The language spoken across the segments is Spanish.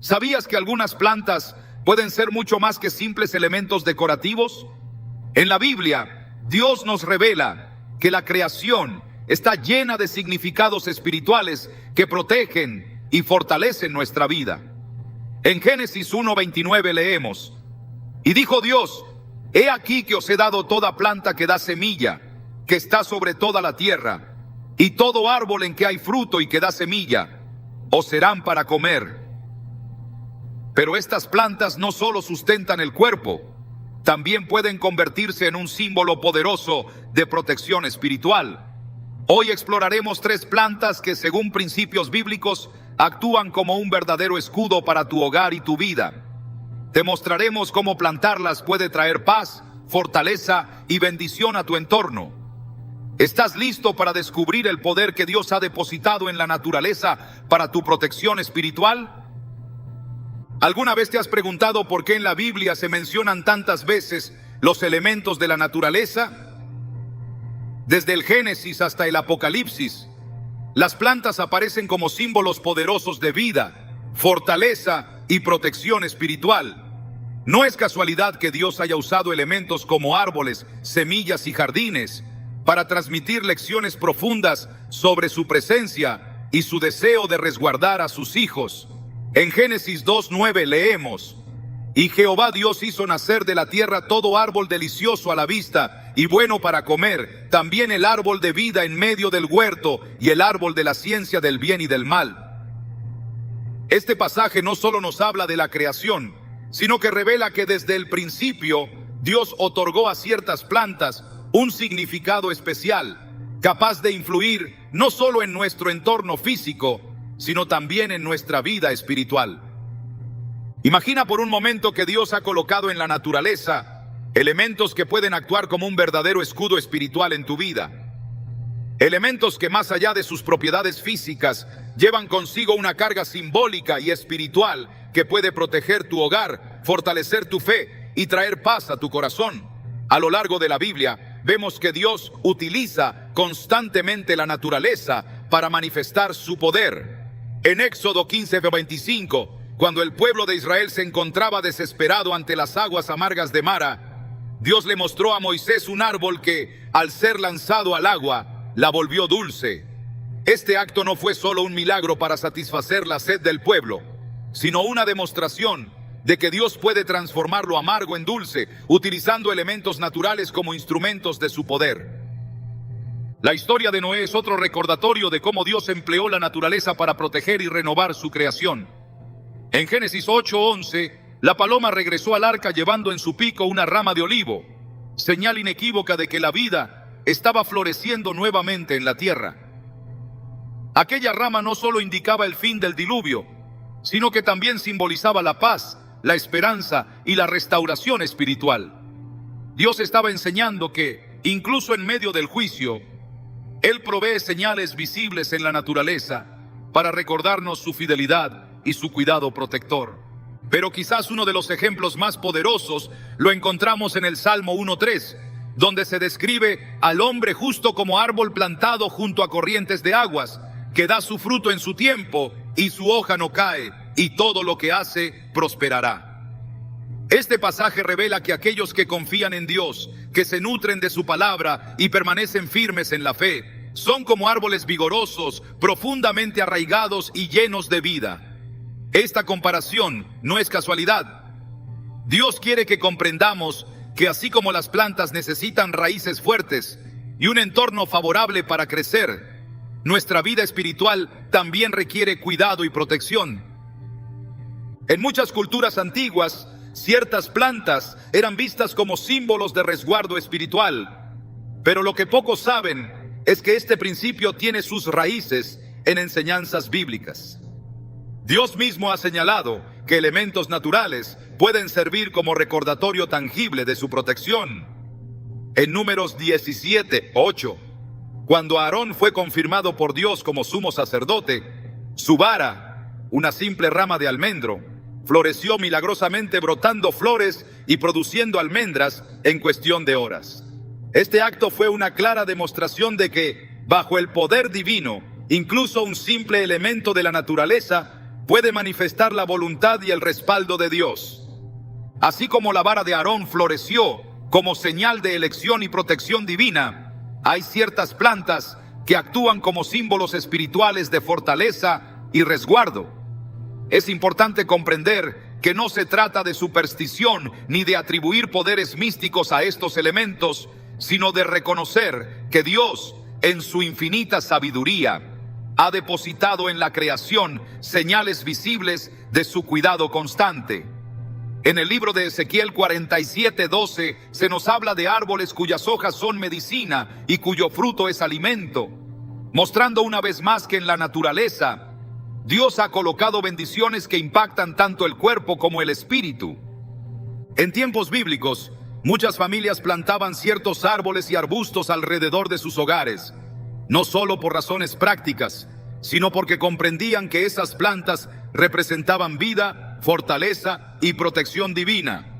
¿Sabías que algunas plantas pueden ser mucho más que simples elementos decorativos? En la Biblia, Dios nos revela que la creación está llena de significados espirituales que protegen y fortalecen nuestra vida. En Génesis 1:29 leemos: y dijo Dios, he aquí que os he dado toda planta que da semilla, que está sobre toda la tierra, y todo árbol en que hay fruto y que da semilla, os serán para comer. Pero estas plantas no solo sustentan el cuerpo, también pueden convertirse en un símbolo poderoso de protección espiritual. Hoy exploraremos 3 plantas que, según principios bíblicos, actúan como un verdadero escudo para tu hogar y tu vida. Te mostraremos cómo plantarlas puede traer paz, fortaleza y bendición a tu entorno. ¿Estás listo para descubrir el poder que Dios ha depositado en la naturaleza para tu protección espiritual? ¿Alguna vez te has preguntado por qué en la Biblia se mencionan tantas veces los elementos de la naturaleza? Desde el Génesis hasta el Apocalipsis, las plantas aparecen como símbolos poderosos de vida, fortaleza y protección espiritual. No es casualidad que Dios haya usado elementos como árboles, semillas y jardines para transmitir lecciones profundas sobre su presencia y su deseo de resguardar a sus hijos. En Génesis 2:9 leemos: y Jehová Dios hizo nacer de la tierra todo árbol delicioso a la vista y bueno para comer, también el árbol de vida en medio del huerto y el árbol de la ciencia del bien y del mal. Este pasaje no solo nos habla de la creación, sino que revela que desde el principio Dios otorgó a ciertas plantas un significado especial, capaz de influir no solo en nuestro entorno físico, sino también en nuestra vida espiritual. Imagina por un momento que Dios ha colocado en la naturaleza elementos que pueden actuar como un verdadero escudo espiritual en tu vida. Elementos que, más allá de sus propiedades físicas, llevan consigo una carga simbólica y espiritual que puede proteger tu hogar, fortalecer tu fe y traer paz a tu corazón. A lo largo de la Biblia, vemos que Dios utiliza constantemente la naturaleza para manifestar su poder. En Éxodo 15:25, cuando el pueblo de Israel se encontraba desesperado ante las aguas amargas de Mara, Dios le mostró a Moisés un árbol que, al ser lanzado al agua, la volvió dulce. Este acto no fue solo un milagro para satisfacer la sed del pueblo, sino una demostración de que Dios puede transformar lo amargo en dulce, utilizando elementos naturales como instrumentos de su poder. La historia de Noé es otro recordatorio de cómo Dios empleó la naturaleza para proteger y renovar su creación. En Génesis 8:11, la paloma regresó al arca llevando en su pico una rama de olivo, señal inequívoca de que la vida estaba floreciendo nuevamente en la tierra. Aquella rama no solo indicaba el fin del diluvio, sino que también simbolizaba la paz, la esperanza y la restauración espiritual. Dios estaba enseñando que, incluso en medio del juicio, Él provee señales visibles en la naturaleza para recordarnos su fidelidad y su cuidado protector. Pero quizás uno de los ejemplos más poderosos lo encontramos en el Salmo 1:3, donde se describe al hombre justo como árbol plantado junto a corrientes de aguas, que da su fruto en su tiempo y su hoja no cae, y todo lo que hace prosperará. Este pasaje revela que aquellos que confían en Dios, que se nutren de su palabra y permanecen firmes en la fe, son como árboles vigorosos, profundamente arraigados y llenos de vida. Esta comparación no es casualidad. Dios quiere que comprendamos que así como las plantas necesitan raíces fuertes y un entorno favorable para crecer, nuestra vida espiritual también requiere cuidado y protección. En muchas culturas antiguas, ciertas plantas eran vistas como símbolos de resguardo espiritual, pero lo que pocos saben es que este principio tiene sus raíces en enseñanzas bíblicas. Dios mismo ha señalado que elementos naturales pueden servir como recordatorio tangible de su protección. En Números 17:8, cuando Aarón fue confirmado por Dios como sumo sacerdote, su vara, una simple rama de almendro, floreció milagrosamente, brotando flores y produciendo almendras en cuestión de horas. Este acto fue una clara demostración de que, bajo el poder divino, incluso un simple elemento de la naturaleza puede manifestar la voluntad y el respaldo de Dios. Así como la vara de Aarón floreció como señal de elección y protección divina, hay ciertas plantas que actúan como símbolos espirituales de fortaleza y resguardo. Es importante comprender que no se trata de superstición ni de atribuir poderes místicos a estos elementos, sino de reconocer que Dios, en su infinita sabiduría, ha depositado en la creación señales visibles de su cuidado constante. En el libro de Ezequiel 47:12 se nos habla de árboles cuyas hojas son medicina y cuyo fruto es alimento, mostrando una vez más que en la naturaleza Dios ha colocado bendiciones que impactan tanto el cuerpo como el espíritu. En tiempos bíblicos, muchas familias plantaban ciertos árboles y arbustos alrededor de sus hogares, no solo por razones prácticas, sino porque comprendían que esas plantas representaban vida, fortaleza y protección divina.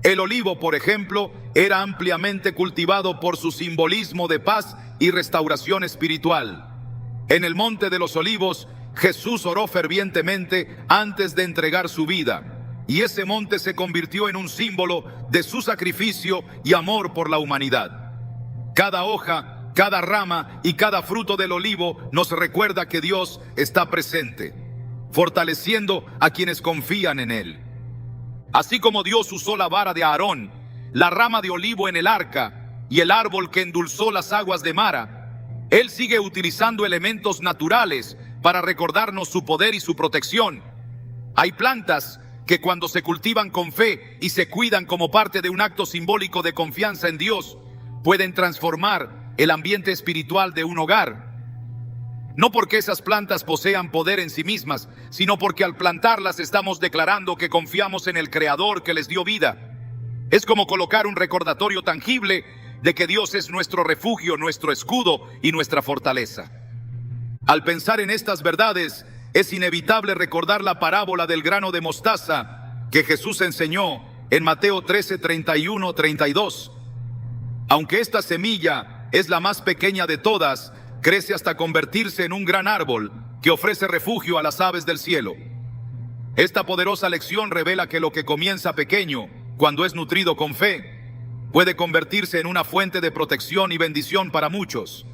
El olivo, por ejemplo, era ampliamente cultivado por su simbolismo de paz y restauración espiritual. En el Monte de los Olivos, Jesús oró fervientemente antes de entregar su vida, y ese monte se convirtió en un símbolo de su sacrificio y amor por la humanidad. Cada hoja, cada rama y cada fruto del olivo nos recuerda que Dios está presente, fortaleciendo a quienes confían en Él. Así como Dios usó la vara de Aarón, la rama de olivo en el arca y el árbol que endulzó las aguas de Mara, Él sigue utilizando elementos naturales para recordarnos su poder y su protección. Hay plantas que cuando se cultivan con fe y se cuidan como parte de un acto simbólico de confianza en Dios, pueden transformar el ambiente espiritual de un hogar. No porque esas plantas posean poder en sí mismas, sino porque al plantarlas estamos declarando que confiamos en el Creador que les dio vida. Es como colocar un recordatorio tangible de que Dios es nuestro refugio, nuestro escudo y nuestra fortaleza. Al pensar en estas verdades, es inevitable recordar la parábola del grano de mostaza que Jesús enseñó en Mateo 13:31-32. Aunque esta semilla es la más pequeña de todas, crece hasta convertirse en un gran árbol que ofrece refugio a las aves del cielo. Esta poderosa lección revela que lo que comienza pequeño, cuando es nutrido con fe, puede convertirse en una fuente de protección y bendición para muchos.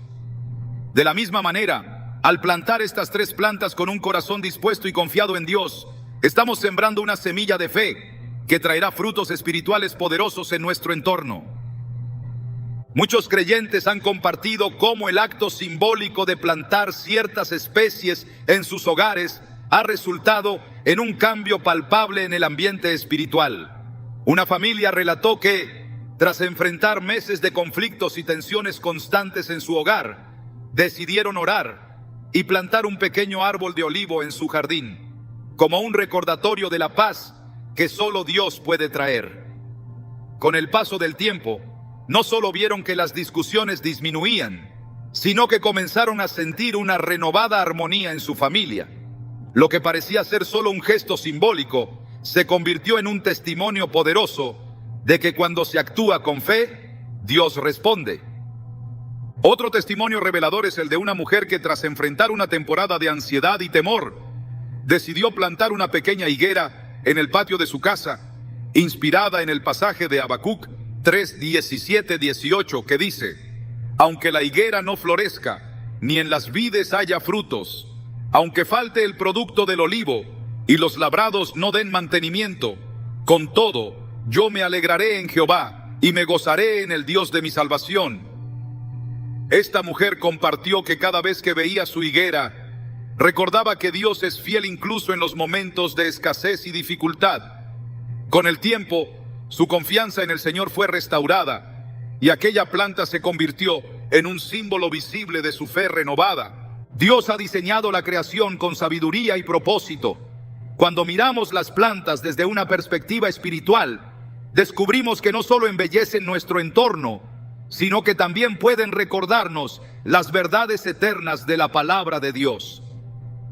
De la misma manera, al plantar estas tres plantas con un corazón dispuesto y confiado en Dios, estamos sembrando una semilla de fe que traerá frutos espirituales poderosos en nuestro entorno. Muchos creyentes han compartido cómo el acto simbólico de plantar ciertas especies en sus hogares ha resultado en un cambio palpable en el ambiente espiritual. Una familia relató que, tras enfrentar meses de conflictos y tensiones constantes en su hogar, decidieron orar y plantar un pequeño árbol de olivo en su jardín, como un recordatorio de la paz que solo Dios puede traer. Con el paso del tiempo, no solo vieron que las discusiones disminuían, sino que comenzaron a sentir una renovada armonía en su familia. Lo que parecía ser solo un gesto simbólico, se convirtió en un testimonio poderoso de que cuando se actúa con fe, Dios responde. Otro testimonio revelador es el de una mujer que, tras enfrentar una temporada de ansiedad y temor, decidió plantar una pequeña higuera en el patio de su casa, inspirada en el pasaje de Habacuc 3:17-18, que dice: aunque la higuera no florezca, ni en las vides haya frutos, aunque falte el producto del olivo, y los labrados no den mantenimiento, con todo, yo me alegraré en Jehová, y me gozaré en el Dios de mi salvación. Esta mujer compartió que cada vez que veía su higuera, recordaba que Dios es fiel incluso en los momentos de escasez y dificultad. Con el tiempo, su confianza en el Señor fue restaurada, y aquella planta se convirtió en un símbolo visible de su fe renovada. Dios ha diseñado la creación con sabiduría y propósito. Cuando miramos las plantas desde una perspectiva espiritual, descubrimos que no solo embellecen nuestro entorno, sino que también pueden recordarnos las verdades eternas de la palabra de Dios.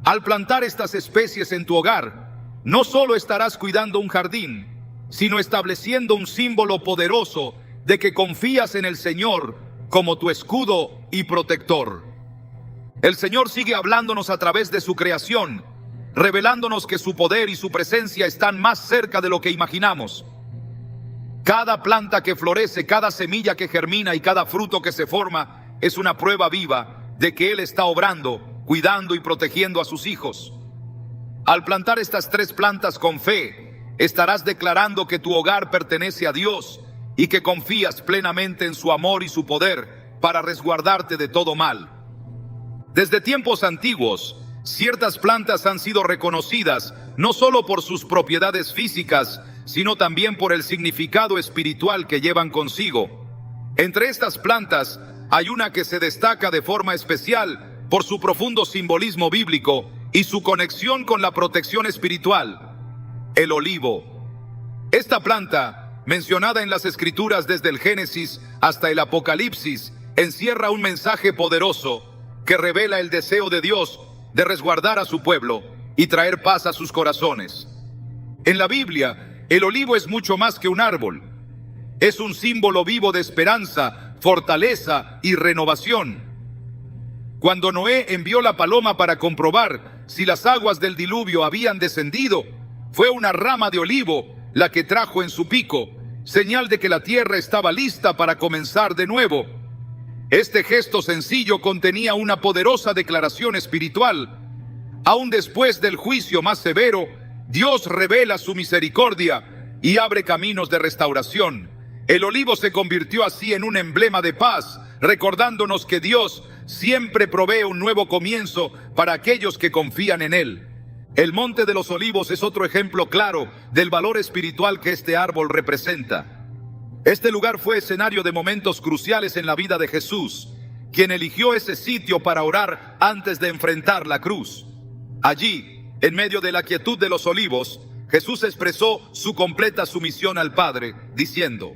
Al plantar estas especies en tu hogar, no solo estarás cuidando un jardín, sino estableciendo un símbolo poderoso de que confías en el Señor como tu escudo y protector. El Señor sigue hablándonos a través de su creación, revelándonos que su poder y su presencia están más cerca de lo que imaginamos. Cada planta que florece, cada semilla que germina y cada fruto que se forma es una prueba viva de que Él está obrando, cuidando y protegiendo a sus hijos. Al plantar estas 3 plantas con fe, estarás declarando que tu hogar pertenece a Dios y que confías plenamente en su amor y su poder para resguardarte de todo mal. Desde tiempos antiguos, ciertas plantas han sido reconocidas no solo por sus propiedades físicas, sino también por el significado espiritual que llevan consigo. Entre estas plantas hay una que se destaca de forma especial por su profundo simbolismo bíblico y su conexión con la protección espiritual: el olivo. Esta planta, mencionada en las Escrituras desde el Génesis hasta el Apocalipsis, encierra un mensaje poderoso que revela el deseo de Dios de resguardar a su pueblo y traer paz a sus corazones. En la Biblia, el olivo es mucho más que un árbol. Es un símbolo vivo de esperanza, fortaleza y renovación. Cuando Noé envió la paloma para comprobar si las aguas del diluvio habían descendido, fue una rama de olivo la que trajo en su pico, señal de que la tierra estaba lista para comenzar de nuevo. Este gesto sencillo contenía una poderosa declaración espiritual. Aún después del juicio más severo, Dios revela su misericordia y abre caminos de restauración. El olivo se convirtió así en un emblema de paz, recordándonos que Dios siempre provee un nuevo comienzo para aquellos que confían en Él. El Monte de los Olivos es otro ejemplo claro del valor espiritual que este árbol representa. Este lugar fue escenario de momentos cruciales en la vida de Jesús, quien eligió ese sitio para orar antes de enfrentar la cruz. Allí, en medio de la quietud de los olivos, Jesús expresó su completa sumisión al Padre, diciendo: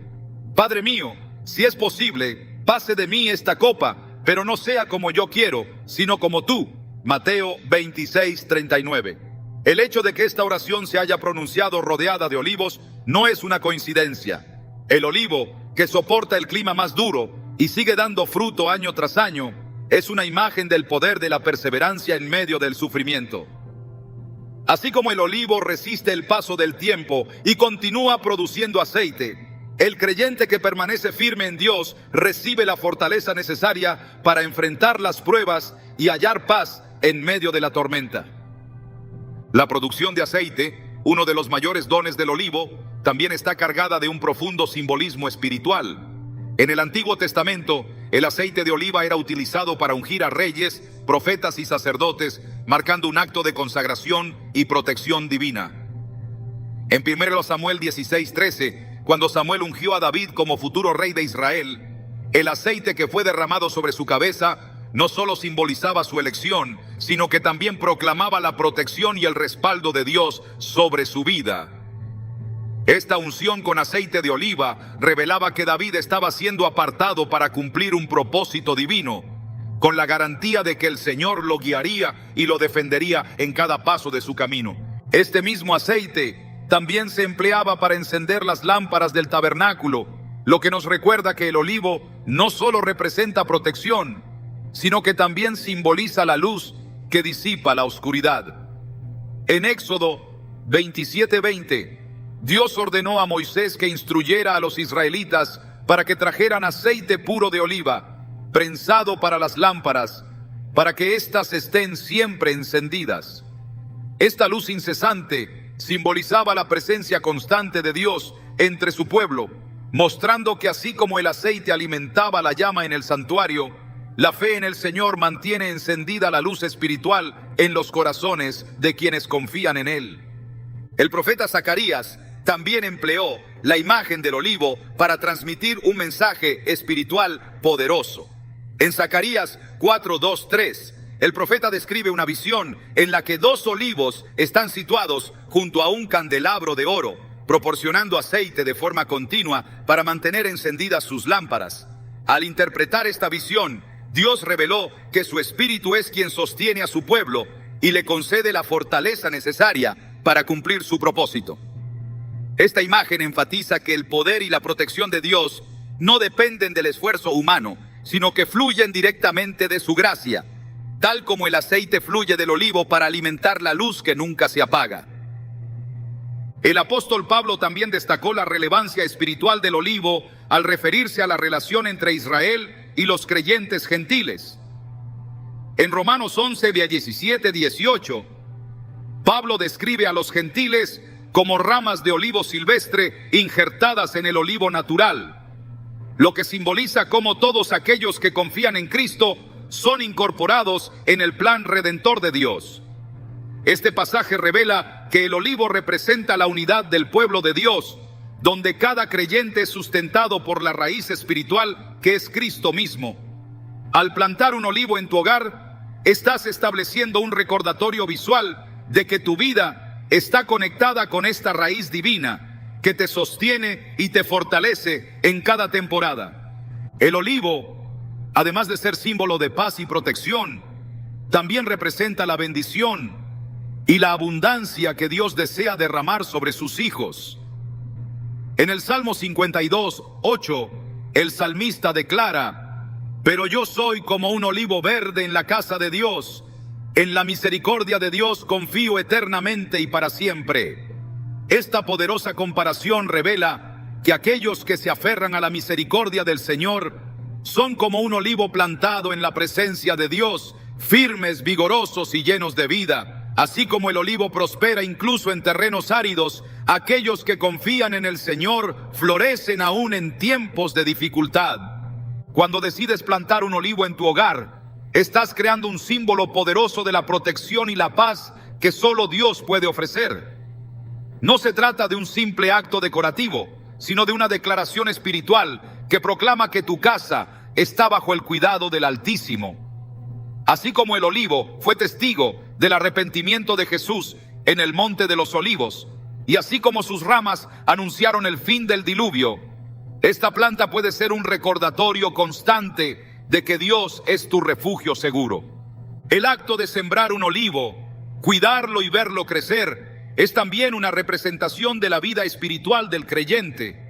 Padre mío, si es posible, pase de mí esta copa, pero no sea como yo quiero, sino como tú. Mateo 26:39. El hecho de que esta oración se haya pronunciado rodeada de olivos no es una coincidencia. El olivo, que soporta el clima más duro y sigue dando fruto año tras año, es una imagen del poder de la perseverancia en medio del sufrimiento. Así como el olivo resiste el paso del tiempo y continúa produciendo aceite, el creyente que permanece firme en Dios recibe la fortaleza necesaria para enfrentar las pruebas y hallar paz en medio de la tormenta. La producción de aceite, uno de los mayores dones del olivo, también está cargada de un profundo simbolismo espiritual. En el Antiguo Testamento, el aceite de oliva era utilizado para ungir a reyes, profetas y sacerdotes, marcando un acto de consagración y protección divina. En 1 Samuel 16:13, cuando Samuel ungió a David como futuro rey de Israel, el aceite que fue derramado sobre su cabeza no solo simbolizaba su elección, sino que también proclamaba la protección y el respaldo de Dios sobre su vida. Esta unción con aceite de oliva revelaba que David estaba siendo apartado para cumplir un propósito divino, con la garantía de que el Señor lo guiaría y lo defendería en cada paso de su camino. Este mismo aceite también se empleaba para encender las lámparas del tabernáculo, lo que nos recuerda que el olivo no solo representa protección, sino que también simboliza la luz que disipa la oscuridad. En Éxodo 27:20, Dios ordenó a Moisés que instruyera a los israelitas para que trajeran aceite puro de oliva, prensado para las lámparas, para que éstas estén siempre encendidas. Esta luz incesante simbolizaba la presencia constante de Dios entre su pueblo, mostrando que así como el aceite alimentaba la llama en el santuario, la fe en el Señor mantiene encendida la luz espiritual en los corazones de quienes confían en Él. El profeta Zacarías también empleó la imagen del olivo para transmitir un mensaje espiritual poderoso. En Zacarías 4:2-3, el profeta describe una visión en la que 2 olivos están situados junto a un candelabro de oro, proporcionando aceite de forma continua para mantener encendidas sus lámparas. Al interpretar esta visión, Dios reveló que su Espíritu es quien sostiene a su pueblo y le concede la fortaleza necesaria para cumplir su propósito. Esta imagen enfatiza que el poder y la protección de Dios no dependen del esfuerzo humano, sino que fluyen directamente de su gracia. tal como el aceite fluye del olivo para alimentar la luz que nunca se apaga. El apóstol Pablo también destacó la relevancia espiritual del olivo al referirse a la relación entre Israel y los creyentes gentiles. En Romanos 11, 17, 18, Pablo describe a los gentiles como ramas de olivo silvestre injertadas en el olivo natural, lo que simboliza cómo todos aquellos que confían en Cristo son incorporados en el plan redentor de Dios. Este pasaje revela que el olivo representa la unidad del pueblo de Dios, donde cada creyente es sustentado por la raíz espiritual que es Cristo mismo. Al plantar un olivo en tu hogar, estás estableciendo un recordatorio visual de que tu vida está conectada con esta raíz divina que te sostiene y te fortalece en cada temporada. El olivo, además de ser símbolo de paz y protección, también representa la bendición y la abundancia que Dios desea derramar sobre sus hijos. En el Salmo 52, 8, el salmista declara: pero yo soy como un olivo verde en la casa de Dios, en la misericordia de Dios confío eternamente y para siempre. Esta poderosa comparación revela que aquellos que se aferran a la misericordia del Señor son como un olivo plantado en la presencia de Dios, firmes, vigorosos y llenos de vida. Así como el olivo prospera incluso en terrenos áridos, aquellos que confían en el Señor florecen aún en tiempos de dificultad. Cuando decides plantar un olivo en tu hogar, estás creando un símbolo poderoso de la protección y la paz que solo Dios puede ofrecer. No se trata de un simple acto decorativo, sino de una declaración espiritual que proclama que tu casa está bajo el cuidado del Altísimo. Así como el olivo fue testigo del arrepentimiento de Jesús en el Monte de los Olivos, y así como sus ramas anunciaron el fin del diluvio, esta planta puede ser un recordatorio constante de que Dios es tu refugio seguro. El acto de sembrar un olivo, cuidarlo y verlo crecer, es también una representación de la vida espiritual del creyente.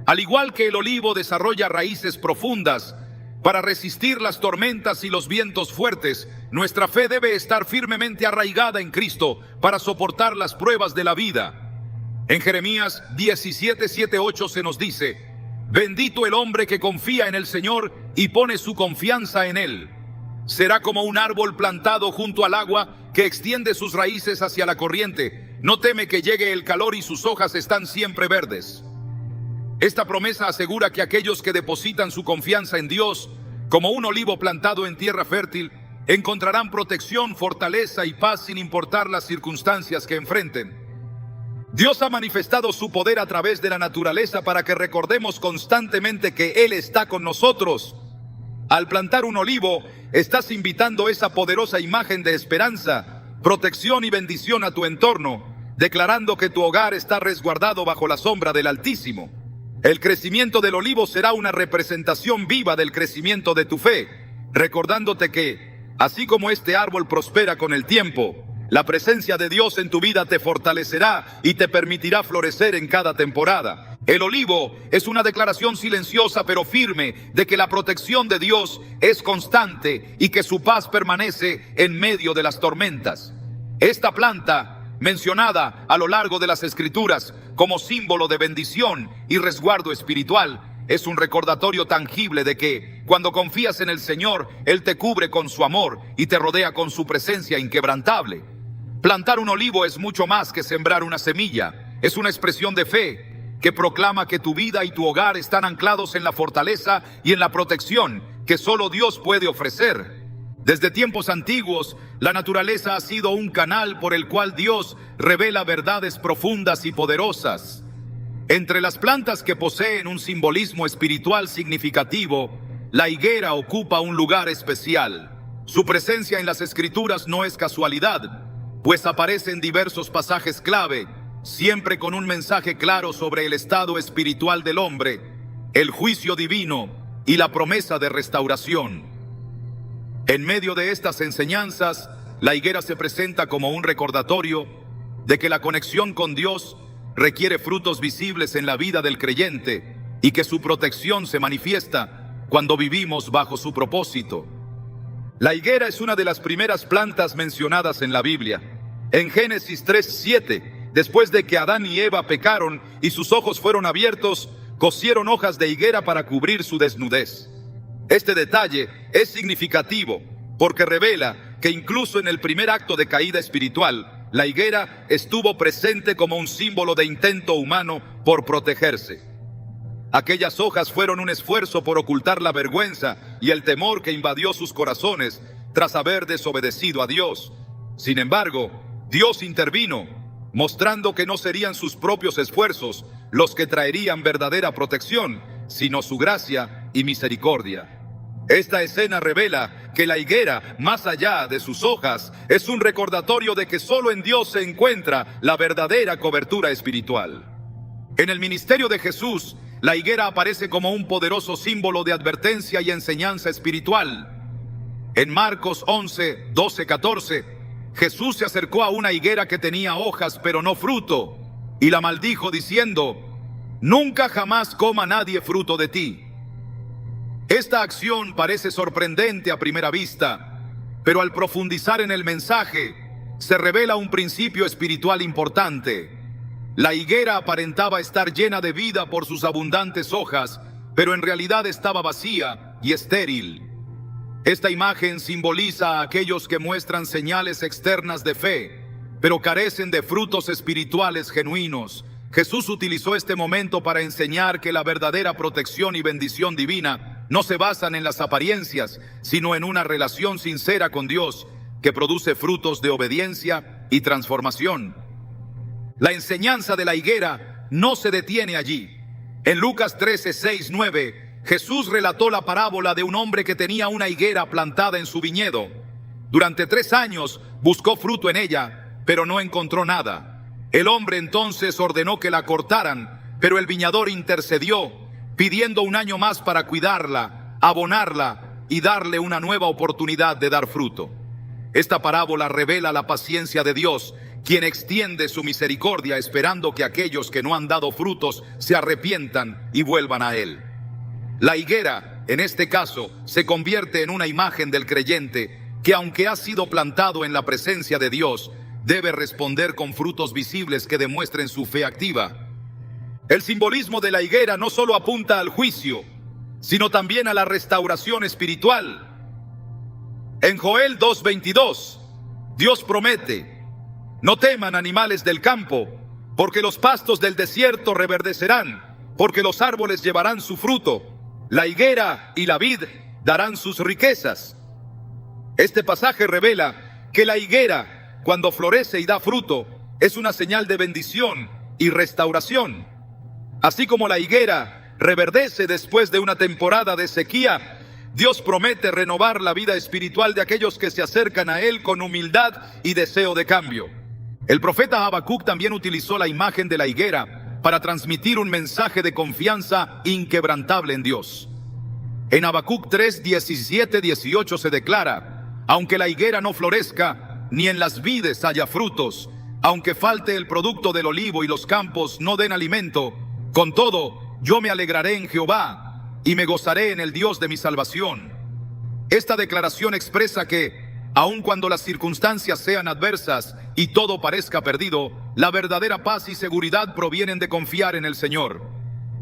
Al igual que el olivo desarrolla raíces profundas para resistir las tormentas y los vientos fuertes, nuestra fe debe estar firmemente arraigada en Cristo para soportar las pruebas de la vida. En Jeremías 17, 7, 8 se nos dice: bendito el hombre que confía en el Señor y pone su confianza en Él. Será como un árbol plantado junto al agua que extiende sus raíces hacia la corriente. No teme que llegue el calor y sus hojas están siempre verdes. Esta promesa asegura que aquellos que depositan su confianza en Dios, como un olivo plantado en tierra fértil, encontrarán protección, fortaleza y paz sin importar las circunstancias que enfrenten. Dios ha manifestado su poder a través de la naturaleza para que recordemos constantemente que Él está con nosotros. Al plantar un olivo, estás invitando esa poderosa imagen de esperanza, protección y bendición a tu entorno, declarando que tu hogar está resguardado bajo la sombra del Altísimo. El crecimiento del olivo será una representación viva del crecimiento de tu fe, recordándote que, así como este árbol prospera con el tiempo, la presencia de Dios en tu vida te fortalecerá y te permitirá florecer en cada temporada. El olivo es una declaración silenciosa pero firme de que la protección de Dios es constante y que su paz permanece en medio de las tormentas. Esta planta, mencionada a lo largo de las Escrituras como símbolo de bendición y resguardo espiritual, es un recordatorio tangible de que, cuando confías en el Señor, Él te cubre con su amor y te rodea con su presencia inquebrantable. Plantar un olivo es mucho más que sembrar una semilla. Es una expresión de fe que proclama que tu vida y tu hogar están anclados en la fortaleza y en la protección que solo Dios puede ofrecer. Desde tiempos antiguos, la naturaleza ha sido un canal por el cual Dios revela verdades profundas y poderosas. Entre las plantas que poseen un simbolismo espiritual significativo, la higuera ocupa un lugar especial. Su presencia en las Escrituras no es casualidad, pues aparece en diversos pasajes clave, siempre con un mensaje claro sobre el estado espiritual del hombre, el juicio divino y la promesa de restauración. En medio de estas enseñanzas, la higuera se presenta como un recordatorio de que la conexión con Dios requiere frutos visibles en la vida del creyente y que su protección se manifiesta cuando vivimos bajo su propósito. La higuera es una de las primeras plantas mencionadas en la Biblia. En Génesis 3:7, después de que Adán y Eva pecaron y sus ojos fueron abiertos, cosieron hojas de higuera para cubrir su desnudez. Este detalle es significativo porque revela que incluso en el primer acto de caída espiritual, la higuera estuvo presente como un símbolo de intento humano por protegerse. Aquellas hojas fueron un esfuerzo por ocultar la vergüenza y el temor que invadió sus corazones tras haber desobedecido a Dios. Sin embargo, Dios intervino, mostrando que no serían sus propios esfuerzos los que traerían verdadera protección, sino su gracia y misericordia. Esta escena revela que la higuera, más allá de sus hojas, es un recordatorio de que solo en Dios se encuentra la verdadera cobertura espiritual. En el ministerio de Jesús, la higuera aparece como un poderoso símbolo de advertencia y enseñanza espiritual. En Marcos 11, 12, 14, Jesús se acercó a una higuera que tenía hojas pero no fruto, y la maldijo diciendo: «Nunca jamás coma nadie fruto de ti». Esta acción parece sorprendente a primera vista, pero al profundizar en el mensaje, se revela un principio espiritual importante. La higuera aparentaba estar llena de vida por sus abundantes hojas, pero en realidad estaba vacía y estéril. Esta imagen simboliza a aquellos que muestran señales externas de fe, pero carecen de frutos espirituales genuinos. Jesús utilizó este momento para enseñar que la verdadera protección y bendición divina no se basan en las apariencias, sino en una relación sincera con Dios que produce frutos de obediencia y transformación. La enseñanza de la higuera no se detiene allí. En Lucas 13, 6, 9, Jesús relató la parábola de un hombre que tenía una higuera plantada en su viñedo. Durante 3 años buscó fruto en ella, pero no encontró nada. El hombre entonces ordenó que la cortaran, pero el viñador intercedió, pidiendo 1 año más para cuidarla, abonarla y darle una nueva oportunidad de dar fruto. Esta parábola revela la paciencia de Dios, quien extiende su misericordia esperando que aquellos que no han dado frutos se arrepientan y vuelvan a Él. La higuera, en este caso, se convierte en una imagen del creyente que, aunque ha sido plantado en la presencia de Dios, debe responder con frutos visibles que demuestren su fe activa. El simbolismo de la higuera no solo apunta al juicio, sino también a la restauración espiritual. En Joel 2:22, Dios promete: «No teman, animales del campo, porque los pastos del desierto reverdecerán, porque los árboles llevarán su fruto, la higuera y la vid darán sus riquezas». Este pasaje revela que la higuera, cuando florece y da fruto, es una señal de bendición y restauración. Así como la higuera reverdece después de una temporada de sequía, Dios promete renovar la vida espiritual de aquellos que se acercan a Él con humildad y deseo de cambio. El profeta Habacuc también utilizó la imagen de la higuera para transmitir un mensaje de confianza inquebrantable en Dios. En Habacuc 3, 17, 18 se declara: «Aunque la higuera no florezca, ni en las vides haya frutos, aunque falte el producto del olivo y los campos no den alimento, con todo yo me alegraré en Jehová y me gozaré en el Dios de mi salvación». Esta declaración expresa que, aun cuando las circunstancias sean adversas y todo parezca perdido, la verdadera paz y seguridad provienen de confiar en el Señor.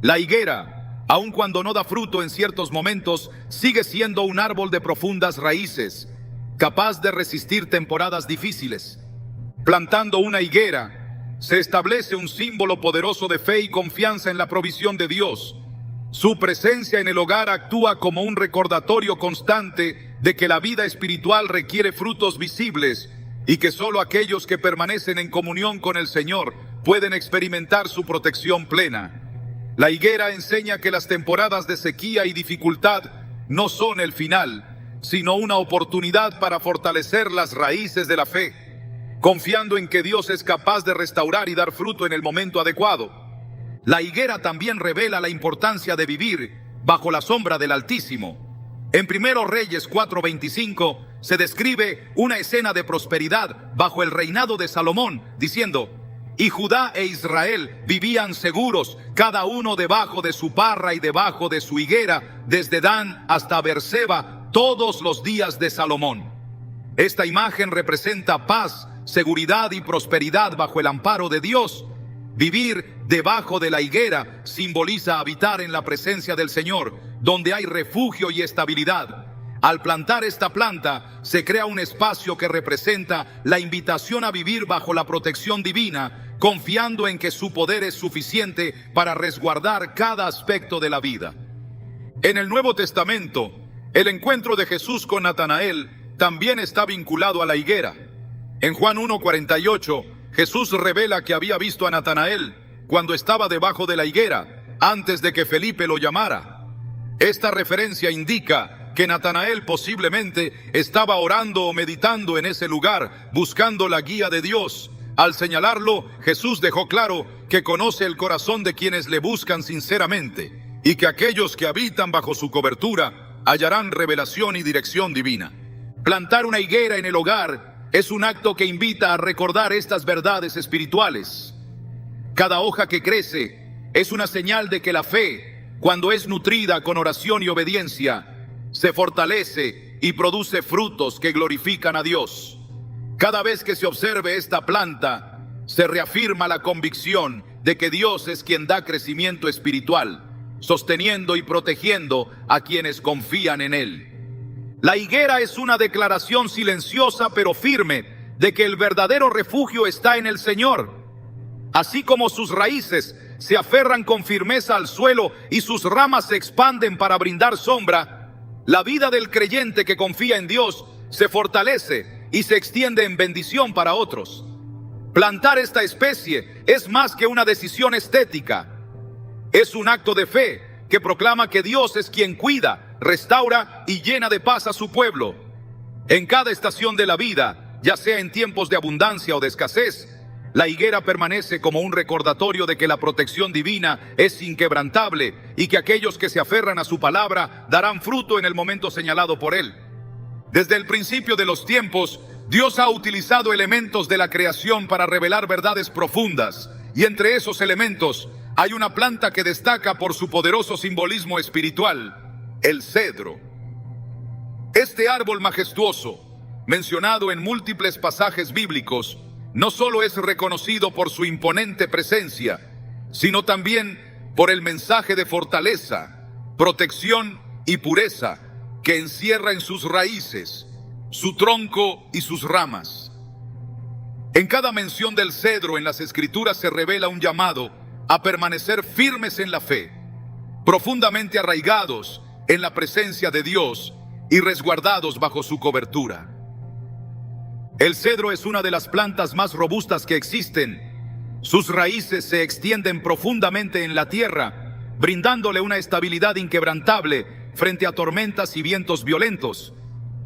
La higuera, aun cuando no da fruto en ciertos momentos, sigue siendo un árbol de profundas raíces, capaz de resistir temporadas difíciles. Plantando una higuera, se establece un símbolo poderoso de fe y confianza en la provisión de Dios. Su presencia en el hogar actúa como un recordatorio constante de que la vida espiritual requiere frutos visibles y que solo aquellos que permanecen en comunión con el Señor pueden experimentar su protección plena. La higuera enseña que las temporadas de sequía y dificultad no son el final, sino una oportunidad para fortalecer las raíces de la fe, confiando en que Dios es capaz de restaurar y dar fruto en el momento adecuado. La higuera también revela la importancia de vivir bajo la sombra del Altísimo. En 1 Reyes 4:25 se describe una escena de prosperidad bajo el reinado de Salomón, diciendo: «Y Judá e Israel vivían seguros, cada uno debajo de su parra y debajo de su higuera, desde Dan hasta Beerseba, todos los días de Salomón. Esta imagen representa paz, seguridad y prosperidad bajo el amparo de Dios. Vivir debajo de la higuera simboliza habitar en la presencia del Señor, donde hay refugio y estabilidad. Al plantar esta planta, se crea un espacio que representa la invitación a vivir bajo la protección divina, confiando en que su poder es suficiente para resguardar cada aspecto de la vida. En el Nuevo Testamento, el encuentro de Jesús con Natanael también está vinculado a la higuera. En Juan 1:48, Jesús revela que había visto a Natanael cuando estaba debajo de la higuera, antes de que Felipe lo llamara. Esta referencia indica que Natanael posiblemente estaba orando o meditando en ese lugar, buscando la guía de Dios. Al señalarlo, Jesús dejó claro que conoce el corazón de quienes le buscan sinceramente, y que aquellos que habitan bajo su cobertura hallarán revelación y dirección divina. Plantar una higuera en el hogar es un acto que invita a recordar estas verdades espirituales. Cada hoja que crece es una señal de que la fe, cuando es nutrida con oración y obediencia, se fortalece y produce frutos que glorifican a Dios. Cada vez que se observe esta planta, se reafirma la convicción de que Dios es quien da crecimiento espiritual, sosteniendo y protegiendo a quienes confían en Él. La higuera es una declaración silenciosa pero firme de que el verdadero refugio está en el Señor. Así como sus raíces se aferran con firmeza al suelo y sus ramas se expanden para brindar sombra, la vida del creyente que confía en Dios se fortalece y se extiende en bendición para otros. Plantar esta especie es más que una decisión estética. Es un acto de fe que proclama que Dios es quien cuida, restaura y llena de paz a su pueblo. En cada estación de la vida, ya sea en tiempos de abundancia o de escasez, la higuera permanece como un recordatorio de que la protección divina es inquebrantable y que aquellos que se aferran a su palabra darán fruto en el momento señalado por Él. Desde el principio de los tiempos, Dios ha utilizado elementos de la creación para revelar verdades profundas, y entre esos elementos hay una planta que destaca por su poderoso simbolismo espiritual: el cedro. Este árbol majestuoso, mencionado en múltiples pasajes bíblicos, no solo es reconocido por su imponente presencia, sino también por el mensaje de fortaleza, protección y pureza que encierra en sus raíces, su tronco y sus ramas. En cada mención del cedro en las Escrituras se revela un llamado a permanecer firmes en la fe, profundamente arraigados en la presencia de Dios y resguardados bajo su cobertura. El cedro es una de las plantas más robustas que existen. Sus raíces se extienden profundamente en la tierra, brindándole una estabilidad inquebrantable frente a tormentas y vientos violentos.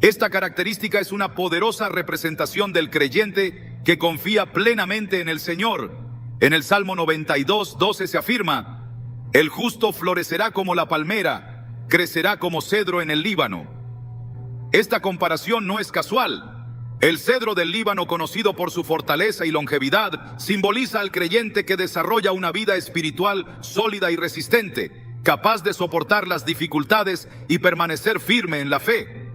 Esta característica es una poderosa representación del creyente que confía plenamente en el Señor. En el Salmo 92:12 se afirma: el justo florecerá como la palmera, crecerá como cedro en el Líbano. Esta comparación no es casual. El cedro del Líbano, conocido por su fortaleza y longevidad, simboliza al creyente que desarrolla una vida espiritual sólida y resistente, capaz de soportar las dificultades y permanecer firme en la fe.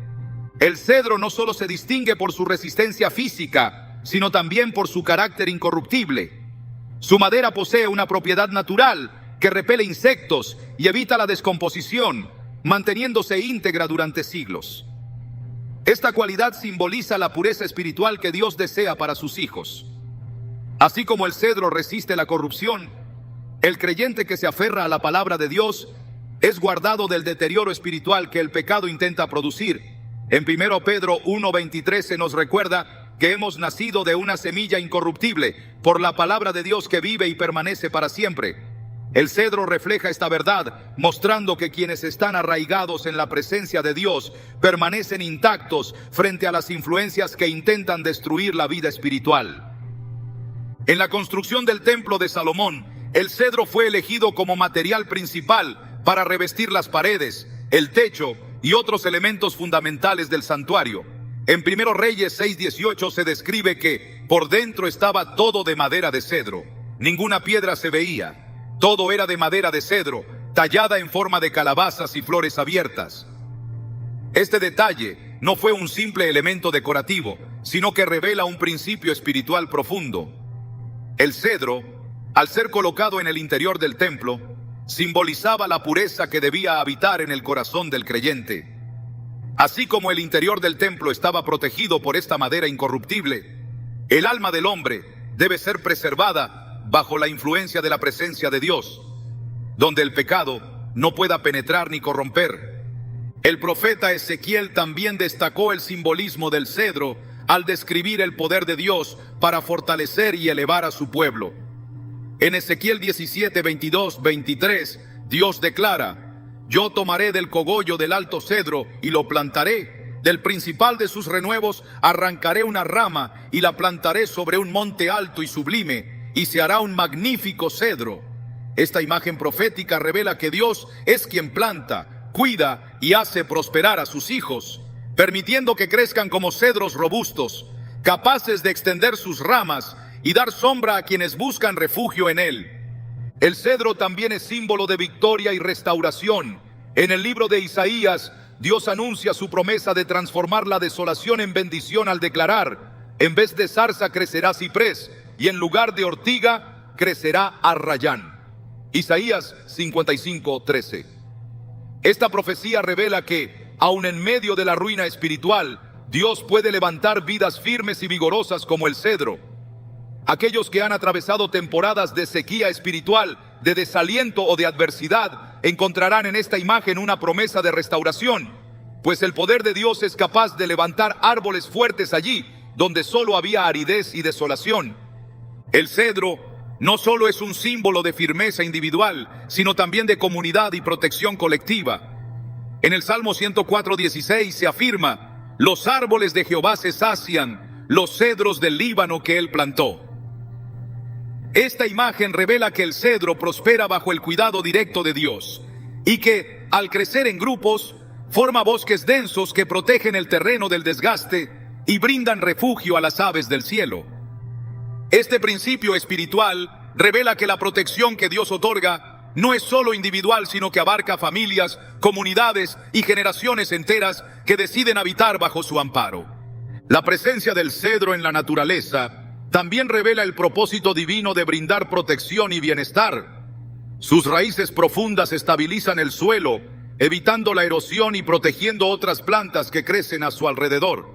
El cedro no solo se distingue por su resistencia física, sino también por su carácter incorruptible. Su madera posee una propiedad natural que repele insectos y evita la descomposición, manteniéndose íntegra durante siglos. Esta cualidad simboliza la pureza espiritual que Dios desea para sus hijos. Así como el cedro resiste la corrupción, el creyente que se aferra a la palabra de Dios es guardado del deterioro espiritual que el pecado intenta producir. En 1 Pedro 1:23 se nos recuerda que hemos nacido de una semilla incorruptible por la palabra de Dios que vive y permanece para siempre. El cedro refleja esta verdad, mostrando que quienes están arraigados en la presencia de Dios permanecen intactos frente a las influencias que intentan destruir la vida espiritual. En la construcción del templo de Salomón, el cedro fue elegido como material principal para revestir las paredes, el techo y otros elementos fundamentales del santuario. En 1 Reyes 6:18 se describe que por dentro estaba todo de madera de cedro. Ninguna piedra se veía. Todo era de madera de cedro, tallada en forma de calabazas y flores abiertas. Este detalle no fue un simple elemento decorativo, sino que revela un principio espiritual profundo. El cedro, al ser colocado en el interior del templo, simbolizaba la pureza que debía habitar en el corazón del creyente. Así como el interior del templo estaba protegido por esta madera incorruptible, el alma del hombre debe ser preservada bajo la influencia de la presencia de Dios, donde el pecado no pueda penetrar ni corromper. El profeta Ezequiel también destacó el simbolismo del cedro al describir el poder de Dios para fortalecer y elevar a su pueblo. En Ezequiel 17, 22, 23, Dios declara: yo tomaré del cogollo del alto cedro y lo plantaré, del principal de sus renuevos arrancaré una rama y la plantaré sobre un monte alto y sublime, y se hará un magnífico cedro. Esta imagen profética revela que Dios es quien planta, cuida y hace prosperar a sus hijos, permitiendo que crezcan como cedros robustos, capaces de extender sus ramas y dar sombra a quienes buscan refugio en él. El cedro también es símbolo de victoria y restauración. En el libro de Isaías, Dios anuncia su promesa de transformar la desolación en bendición al declarar: en vez de zarza crecerá ciprés, y en lugar de ortiga crecerá arrayán. Isaías 55:13. Esta profecía revela que, aun en medio de la ruina espiritual, Dios puede levantar vidas firmes y vigorosas como el cedro. Aquellos que han atravesado temporadas de sequía espiritual, de desaliento o de adversidad, encontrarán en esta imagen una promesa de restauración, pues el poder de Dios es capaz de levantar árboles fuertes allí donde solo había aridez y desolación. El cedro no solo es un símbolo de firmeza individual, sino también de comunidad y protección colectiva. En el Salmo 104:16 se afirma: los árboles de Jehová se sacian, los cedros del Líbano que él plantó. Esta imagen revela que el cedro prospera bajo el cuidado directo de Dios y que, al crecer en grupos, forma bosques densos que protegen el terreno del desgaste y brindan refugio a las aves del cielo. Este principio espiritual revela que la protección que Dios otorga no es solo individual, sino que abarca familias, comunidades y generaciones enteras que deciden habitar bajo su amparo. La presencia del cedro en la naturaleza también revela el propósito divino de brindar protección y bienestar. Sus raíces profundas estabilizan el suelo, evitando la erosión y protegiendo otras plantas que crecen a su alrededor.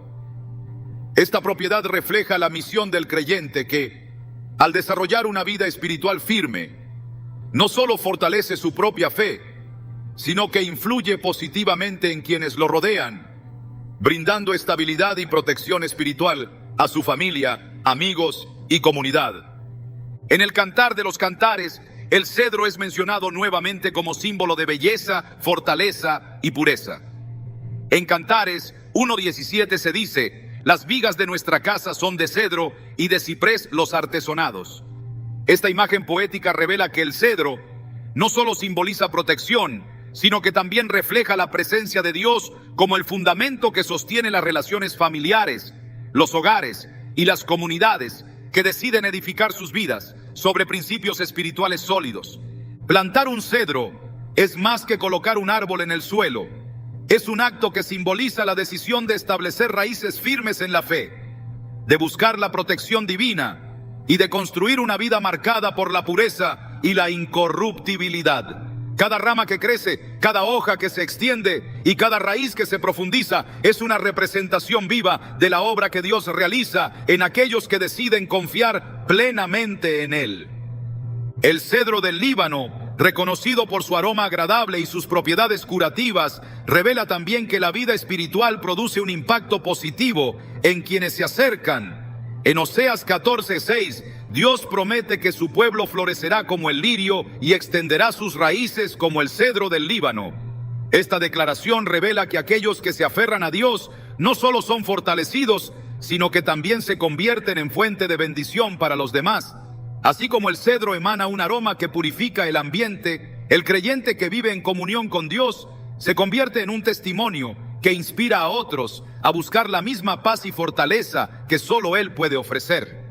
Esta propiedad refleja la misión del creyente que, al desarrollar una vida espiritual firme, no solo fortalece su propia fe, sino que influye positivamente en quienes lo rodean, brindando estabilidad y protección espiritual a su familia, amigos y comunidad. En el Cantar de los Cantares, el cedro es mencionado nuevamente como símbolo de belleza, fortaleza y pureza. En Cantares 1:17 se dice: las vigas de nuestra casa son de cedro y de ciprés los artesonados. Esta imagen poética revela que el cedro no solo simboliza protección, sino que también refleja la presencia de Dios como el fundamento que sostiene las relaciones familiares, los hogares y las comunidades que deciden edificar sus vidas sobre principios espirituales sólidos. Plantar un cedro es más que colocar un árbol en el suelo. Es un acto que simboliza la decisión de establecer raíces firmes en la fe, de buscar la protección divina y de construir una vida marcada por la pureza y la incorruptibilidad. Cada rama que crece, cada hoja que se extiende y cada raíz que se profundiza es una representación viva de la obra que Dios realiza en aquellos que deciden confiar plenamente en Él. El cedro del Líbano, reconocido por su aroma agradable y sus propiedades curativas, revela también que la vida espiritual produce un impacto positivo en quienes se acercan. En Oseas 14:6, Dios promete que su pueblo florecerá como el lirio y extenderá sus raíces como el cedro del Líbano. Esta declaración revela que aquellos que se aferran a Dios no solo son fortalecidos, sino que también se convierten en fuente de bendición para los demás. Así como el cedro emana un aroma que purifica el ambiente, el creyente que vive en comunión con Dios se convierte en un testimonio que inspira a otros a buscar la misma paz y fortaleza que solo Él puede ofrecer.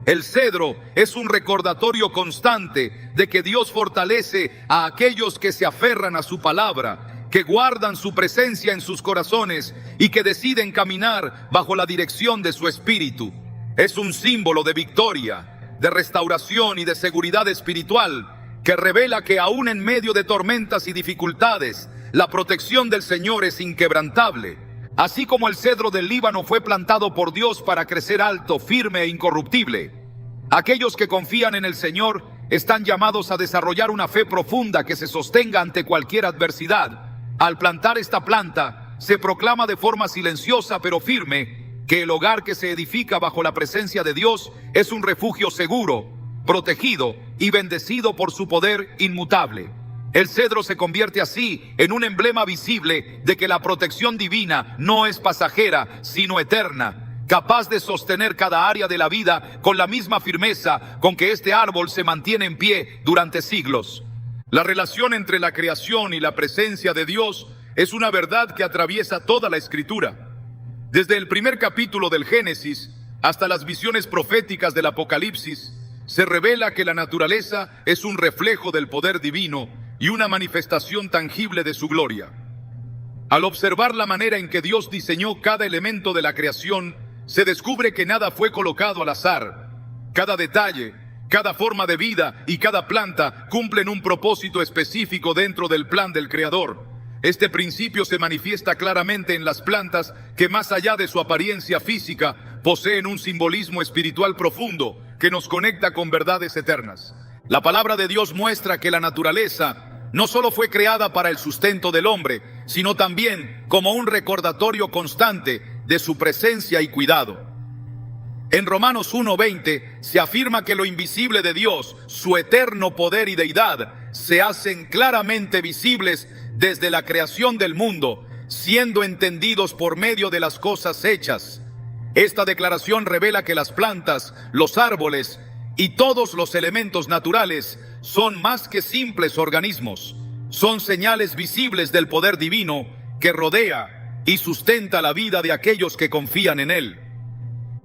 El cedro es un recordatorio constante de que Dios fortalece a aquellos que se aferran a su palabra que guardan su presencia en sus corazones y que deciden caminar bajo la dirección de su espíritu. Es un símbolo de victoria, de restauración y de seguridad espiritual que revela que aún en medio de tormentas y dificultades, la protección del Señor es inquebrantable. Así como el cedro del Líbano fue plantado por Dios para crecer alto, firme e incorruptible, aquellos que confían en el Señor están llamados a desarrollar una fe profunda que se sostenga ante cualquier adversidad. Al plantar esta planta, se proclama de forma silenciosa pero firme que el hogar que se edifica bajo la presencia de Dios es un refugio seguro, protegido y bendecido por su poder inmutable. El cedro se convierte así en un emblema visible de que la protección divina no es pasajera, sino eterna, capaz de sostener cada área de la vida con la misma firmeza con que este árbol se mantiene en pie durante siglos. La relación entre la creación y la presencia de Dios es una verdad que atraviesa toda la Escritura. Desde el primer capítulo del Génesis hasta las visiones proféticas del Apocalipsis, se revela que la naturaleza es un reflejo del poder divino y una manifestación tangible de su gloria. Al observar la manera en que Dios diseñó cada elemento de la creación, se descubre que nada fue colocado al azar. Cada detalle, cada forma de vida y cada planta cumplen un propósito específico dentro del plan del Creador. Este principio se manifiesta claramente en las plantas que, más allá de su apariencia física, poseen un simbolismo espiritual profundo que nos conecta con verdades eternas. La palabra de Dios muestra que la naturaleza no solo fue creada para el sustento del hombre, sino también como un recordatorio constante de su presencia y cuidado. En Romanos 1:20 se afirma que lo invisible de Dios, su eterno poder y deidad, se hacen claramente visibles desde la creación del mundo, siendo entendidos por medio de las cosas hechas. Esta declaración revela que las plantas, los árboles y todos los elementos naturales son más que simples organismos. Son señales visibles del poder divino que rodea y sustenta la vida de aquellos que confían en él.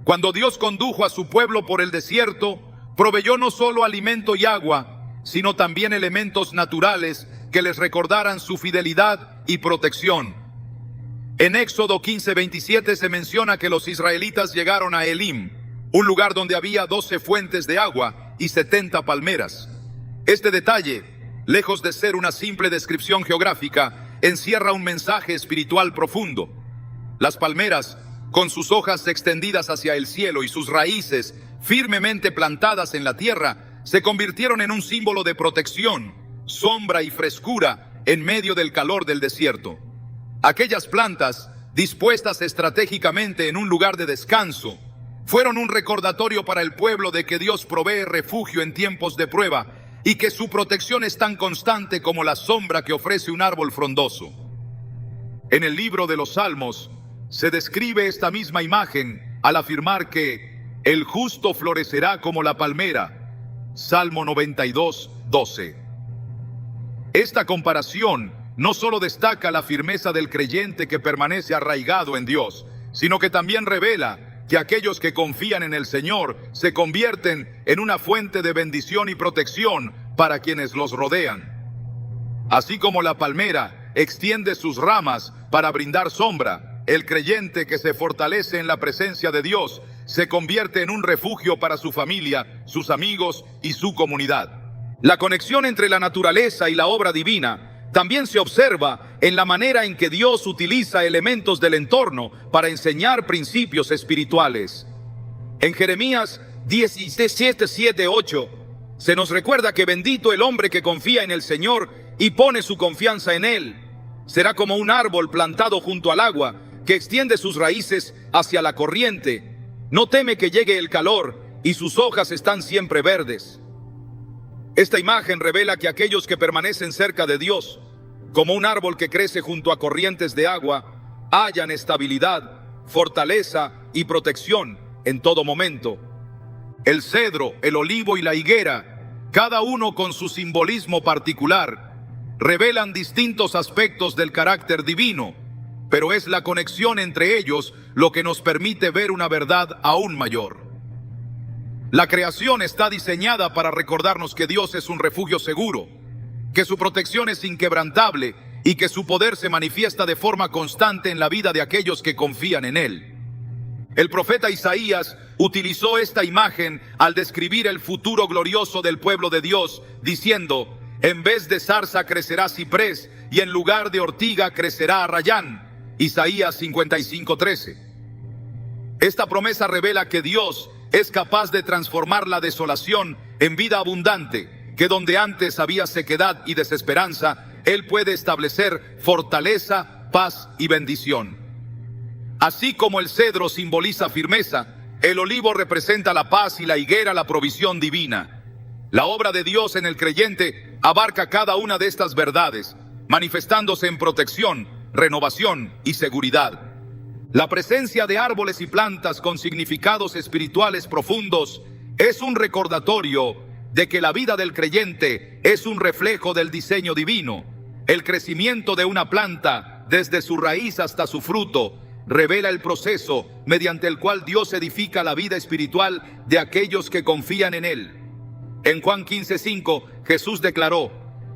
Cuando Dios condujo a su pueblo por el desierto, proveyó no solo alimento y agua, sino también elementos naturales que les recordaran su fidelidad y protección. En Éxodo 15:27 se menciona que los israelitas llegaron a Elim, un lugar donde había 12 fuentes de agua y 70 palmeras. Este detalle, lejos de ser una simple descripción geográfica, encierra un mensaje espiritual profundo. Las palmeras, con sus hojas extendidas hacia el cielo y sus raíces firmemente plantadas en la tierra, se convirtieron en un símbolo de protección, sombra y frescura en medio del calor del desierto. Aquellas plantas, dispuestas estratégicamente en un lugar de descanso, fueron un recordatorio para el pueblo de que Dios provee refugio en tiempos de prueba y que su protección es tan constante como la sombra que ofrece un árbol frondoso. En el libro de los Salmos se describe esta misma imagen al afirmar que el justo florecerá como la palmera. Salmo 92:12. Esta comparación no solo destaca la firmeza del creyente que permanece arraigado en Dios, sino que también revela que aquellos que confían en el Señor se convierten en una fuente de bendición y protección para quienes los rodean. Así como la palmera extiende sus ramas para brindar sombra, el creyente que se fortalece en la presencia de Dios se convierte en un refugio para su familia, sus amigos y su comunidad. La conexión entre la naturaleza y la obra divina también se observa en la manera en que Dios utiliza elementos del entorno para enseñar principios espirituales. En Jeremías 17:7-8 se nos recuerda que bendito el hombre que confía en el Señor y pone su confianza en Él. Será como un árbol plantado junto al agua que extiende sus raíces hacia la corriente. No teme que llegue el calor y sus hojas están siempre verdes. Esta imagen revela que aquellos que permanecen cerca de Dios, como un árbol que crece junto a corrientes de agua, hallan estabilidad, fortaleza y protección en todo momento. El cedro, el olivo y la higuera, cada uno con su simbolismo particular, revelan distintos aspectos del carácter divino, pero es la conexión entre ellos lo que nos permite ver una verdad aún mayor. La creación está diseñada para recordarnos que Dios es un refugio seguro, que su protección es inquebrantable y que su poder se manifiesta de forma constante en la vida de aquellos que confían en Él. El profeta Isaías utilizó esta imagen al describir el futuro glorioso del pueblo de Dios, diciendo: en vez de zarza crecerá ciprés, y en lugar de ortiga crecerá arrayán. Isaías 55:13. Esta promesa revela que Dios es capaz de transformar la desolación en vida abundante, que donde antes había sequedad y desesperanza, Él puede establecer fortaleza, paz y bendición. Así como el cedro simboliza firmeza, el olivo representa la paz y la higuera la provisión divina. La obra de Dios en el creyente abarca cada una de estas verdades, manifestándose en protección, renovación y seguridad. La presencia de árboles y plantas con significados espirituales profundos es un recordatorio de que la vida del creyente es un reflejo del diseño divino. El crecimiento de una planta, desde su raíz hasta su fruto, revela el proceso mediante el cual Dios edifica la vida espiritual de aquellos que confían en Él. En Juan 15:5, Jesús declaró: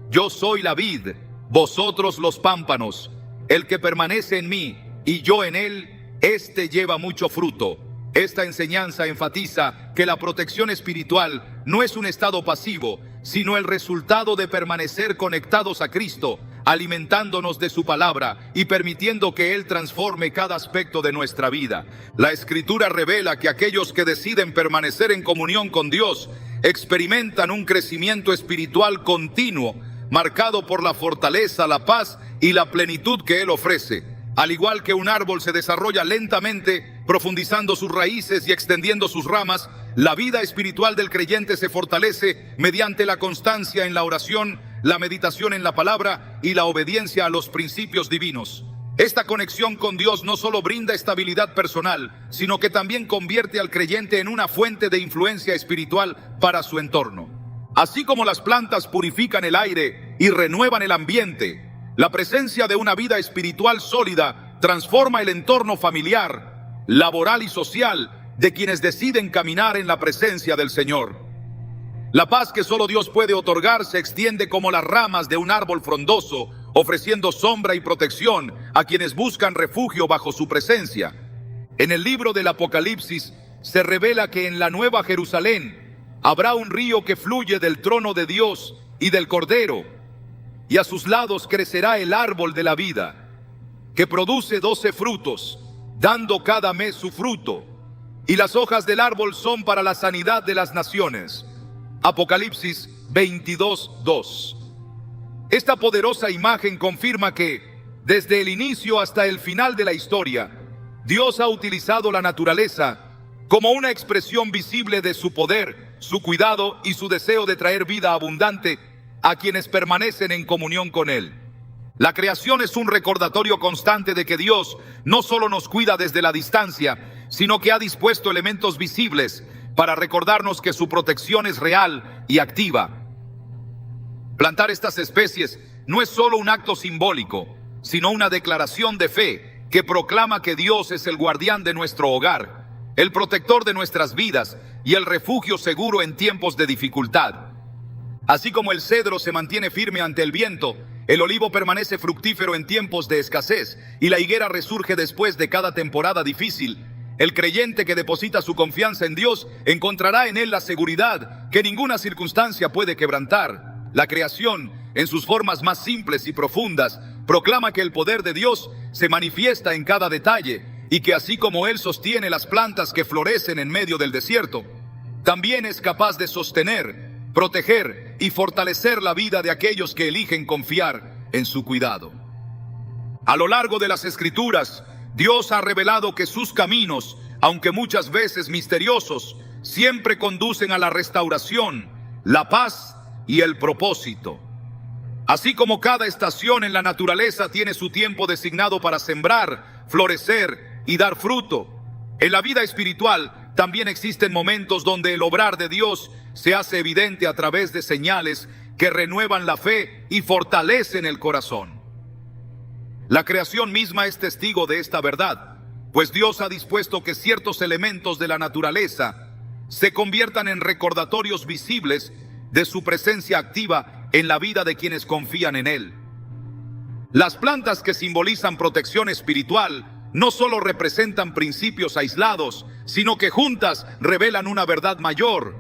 yo soy la vid, vosotros los pámpanos. El que permanece en mí y yo en él, éste lleva mucho fruto. Esta enseñanza enfatiza que la protección espiritual no es un estado pasivo, sino el resultado de permanecer conectados a Cristo, alimentándonos de su palabra y permitiendo que Él transforme cada aspecto de nuestra vida. La Escritura revela que aquellos que deciden permanecer en comunión con Dios experimentan un crecimiento espiritual continuo, marcado por la fortaleza, la paz y la plenitud que Él ofrece. Al igual que un árbol se desarrolla lentamente, profundizando sus raíces y extendiendo sus ramas, la vida espiritual del creyente se fortalece mediante la constancia en la oración, la meditación en la palabra y la obediencia a los principios divinos. Esta conexión con Dios no solo brinda estabilidad personal, sino que también convierte al creyente en una fuente de influencia espiritual para su entorno. Así como las plantas purifican el aire y renuevan el ambiente, la presencia de una vida espiritual sólida transforma el entorno familiar, laboral y social de quienes deciden caminar en la presencia del Señor. La paz que solo Dios puede otorgar se extiende como las ramas de un árbol frondoso, ofreciendo sombra y protección a quienes buscan refugio bajo su presencia. En el libro del Apocalipsis se revela que en la Nueva Jerusalén habrá un río que fluye del trono de Dios y del Cordero, y a sus lados crecerá el árbol de la vida, que produce 12 frutos, dando cada mes su fruto, y las hojas del árbol son para la sanidad de las naciones. Apocalipsis 22:2. Esta poderosa imagen confirma que, desde el inicio hasta el final de la historia, Dios ha utilizado la naturaleza como una expresión visible de su poder, su cuidado y su deseo de traer vida abundante a quienes permanecen en comunión con Él. La creación es un recordatorio constante de que Dios no solo nos cuida desde la distancia, sino que ha dispuesto elementos visibles para recordarnos que su protección es real y activa. Plantar estas especies no es solo un acto simbólico, sino una declaración de fe que proclama que Dios es el guardián de nuestro hogar, el protector de nuestras vidas y el refugio seguro en tiempos de dificultad. Así como el cedro se mantiene firme ante el viento, el olivo permanece fructífero en tiempos de escasez y la higuera resurge después de cada temporada difícil. El creyente que deposita su confianza en Dios encontrará en Él la seguridad que ninguna circunstancia puede quebrantar. La creación, en sus formas más simples y profundas, proclama que el poder de Dios se manifiesta en cada detalle y que así como Él sostiene las plantas que florecen en medio del desierto, también es capaz de sostener, proteger y fortalecer la vida de aquellos que eligen confiar en su cuidado. A lo largo de las Escrituras, Dios ha revelado que sus caminos, aunque muchas veces misteriosos, siempre conducen a la restauración, la paz y el propósito. Así como cada estación en la naturaleza tiene su tiempo designado para sembrar, florecer y dar fruto, en la vida espiritual también existen momentos donde el obrar de Dios se hace evidente a través de señales que renuevan la fe y fortalecen el corazón. La creación misma es testigo de esta verdad, pues Dios ha dispuesto que ciertos elementos de la naturaleza se conviertan en recordatorios visibles de su presencia activa en la vida de quienes confían en Él. Las plantas que simbolizan protección espiritual no solo representan principios aislados, sino que juntas revelan una verdad mayor.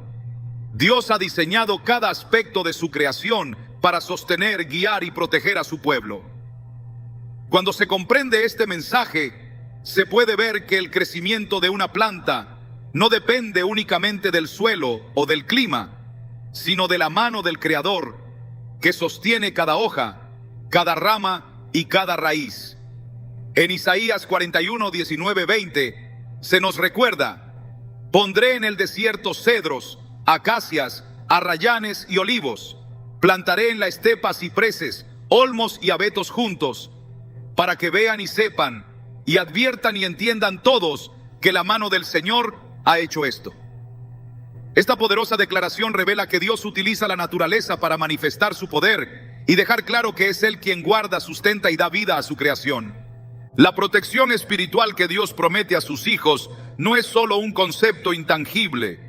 Dios ha diseñado cada aspecto de su creación para sostener, guiar y proteger a su pueblo. Cuando se comprende este mensaje, se puede ver que el crecimiento de una planta no depende únicamente del suelo o del clima, sino de la mano del Creador, que sostiene cada hoja, cada rama y cada raíz. En Isaías 41, 19, 20, se nos recuerda: pondré en el desierto cedros, acacias, arrayanes y olivos. Plantaré en la estepa cipreses, olmos y abetos juntos, para que vean y sepan, y adviertan y entiendan todos que la mano del Señor ha hecho esto. Esta poderosa declaración revela que Dios utiliza la naturaleza para manifestar su poder y dejar claro que es Él quien guarda, sustenta y da vida a su creación. La protección espiritual que Dios promete a sus hijos no es solo un concepto intangible,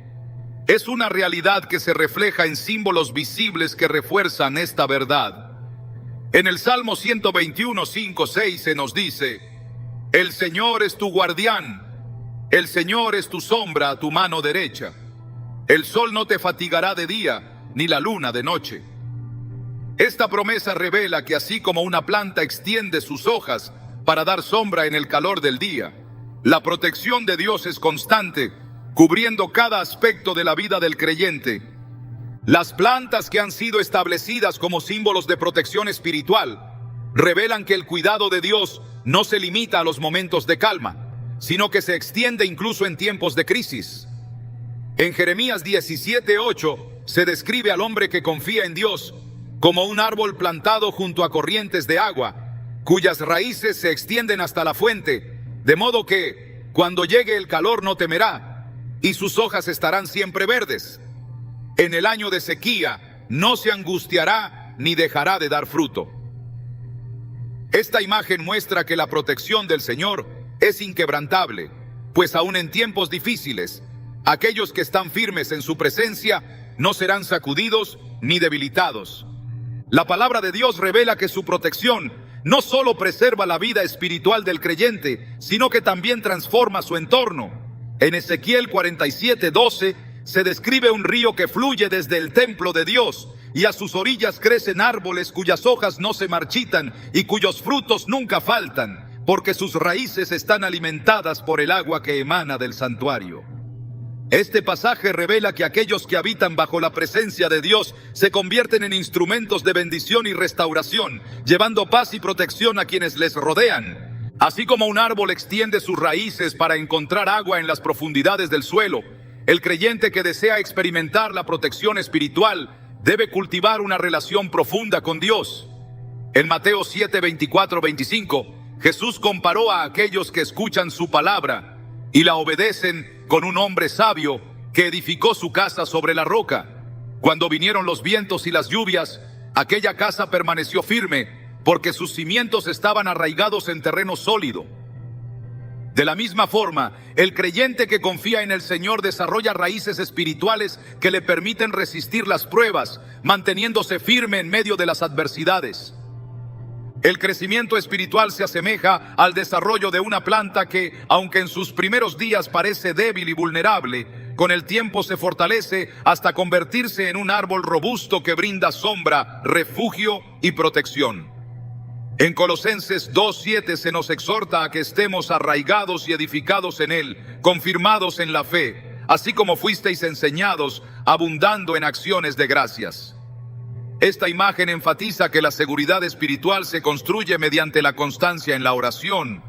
es una realidad que se refleja en símbolos visibles que refuerzan esta verdad. En el Salmo 121, 5, 6 se nos dice: el Señor es tu guardián, el Señor es tu sombra a tu mano derecha. El sol no te fatigará de día, ni la luna de noche. Esta promesa revela que así como una planta extiende sus hojas para dar sombra en el calor del día, la protección de Dios es constante, cubriendo cada aspecto de la vida del creyente. Las plantas que han sido establecidas como símbolos de protección espiritual revelan que el cuidado de Dios no se limita a los momentos de calma, sino que se extiende incluso en tiempos de crisis. En Jeremías 17:8 se describe al hombre que confía en Dios como un árbol plantado junto a corrientes de agua, cuyas raíces se extienden hasta la fuente, de modo que cuando llegue el calor no temerá, y sus hojas estarán siempre verdes. En el año de sequía no se angustiará ni dejará de dar fruto. Esta imagen muestra que la protección del Señor es inquebrantable, pues aún en tiempos difíciles, aquellos que están firmes en su presencia no serán sacudidos ni debilitados. La palabra de Dios revela que su protección no solo preserva la vida espiritual del creyente, sino que también transforma su entorno. En Ezequiel 47:12 se describe un río que fluye desde el templo de Dios, y a sus orillas crecen árboles cuyas hojas no se marchitan y cuyos frutos nunca faltan, porque sus raíces están alimentadas por el agua que emana del santuario. Este pasaje revela que aquellos que habitan bajo la presencia de Dios se convierten en instrumentos de bendición y restauración, llevando paz y protección a quienes les rodean. Así como un árbol extiende sus raíces para encontrar agua en las profundidades del suelo, el creyente que desea experimentar la protección espiritual debe cultivar una relación profunda con Dios. En Mateo 7:24-25, Jesús comparó a aquellos que escuchan su palabra y la obedecen con un hombre sabio que edificó su casa sobre la roca. Cuando vinieron los vientos y las lluvias, aquella casa permaneció firme, porque sus cimientos estaban arraigados en terreno sólido. De la misma forma, el creyente que confía en el Señor desarrolla raíces espirituales que le permiten resistir las pruebas, manteniéndose firme en medio de las adversidades. El crecimiento espiritual se asemeja al desarrollo de una planta que, aunque en sus primeros días parece débil y vulnerable, con el tiempo se fortalece hasta convertirse en un árbol robusto que brinda sombra, refugio y protección. En Colosenses 2:7 se nos exhorta a que estemos arraigados y edificados en Él, confirmados en la fe, así como fuisteis enseñados, abundando en acciones de gracias. Esta imagen enfatiza que la seguridad espiritual se construye mediante la constancia en la oración,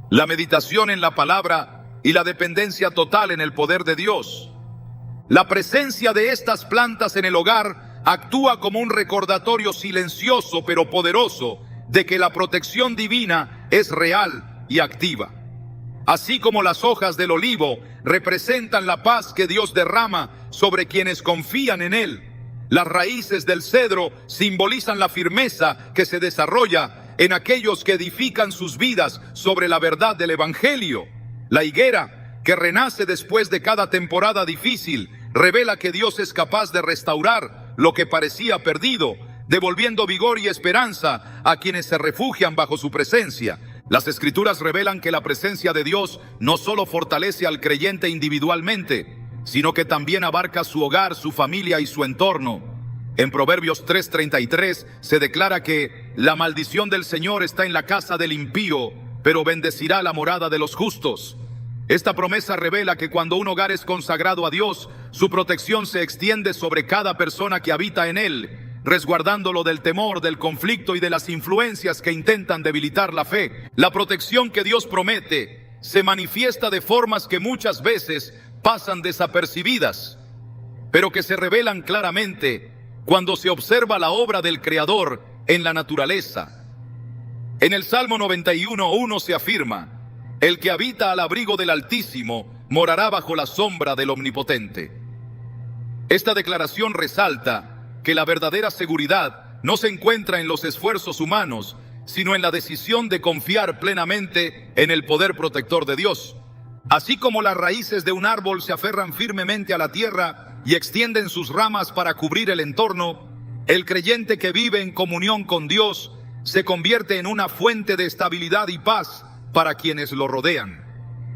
la meditación en la palabra y la dependencia total en el poder de Dios. La presencia de estas plantas en el hogar actúa como un recordatorio silencioso pero poderoso de que la protección divina es real y activa. Así como las hojas del olivo representan la paz que Dios derrama sobre quienes confían en Él, las raíces del cedro simbolizan la firmeza que se desarrolla en aquellos que edifican sus vidas sobre la verdad del Evangelio. La higuera, que renace después de cada temporada difícil, revela que Dios es capaz de restaurar lo que parecía perdido, devolviendo vigor y esperanza a quienes se refugian bajo su presencia. Las Escrituras revelan que la presencia de Dios no solo fortalece al creyente individualmente, sino que también abarca su hogar, su familia y su entorno. En Proverbios 3:33 se declara que la maldición del Señor está en la casa del impío, pero bendecirá la morada de los justos. Esta promesa revela que cuando un hogar es consagrado a Dios, su protección se extiende sobre cada persona que habita en él, resguardándolo del temor, del conflicto y de las influencias que intentan debilitar la fe. La protección que Dios promete se manifiesta de formas que muchas veces pasan desapercibidas, pero que se revelan claramente cuando se observa la obra del Creador en la naturaleza. En el Salmo 91:1 se afirma: el que habita al abrigo del Altísimo morará bajo la sombra del Omnipotente. Esta declaración resalta que la verdadera seguridad no se encuentra en los esfuerzos humanos, sino en la decisión de confiar plenamente en el poder protector de Dios. Así como las raíces de un árbol se aferran firmemente a la tierra y extienden sus ramas para cubrir el entorno, el creyente que vive en comunión con Dios se convierte en una fuente de estabilidad y paz para quienes lo rodean.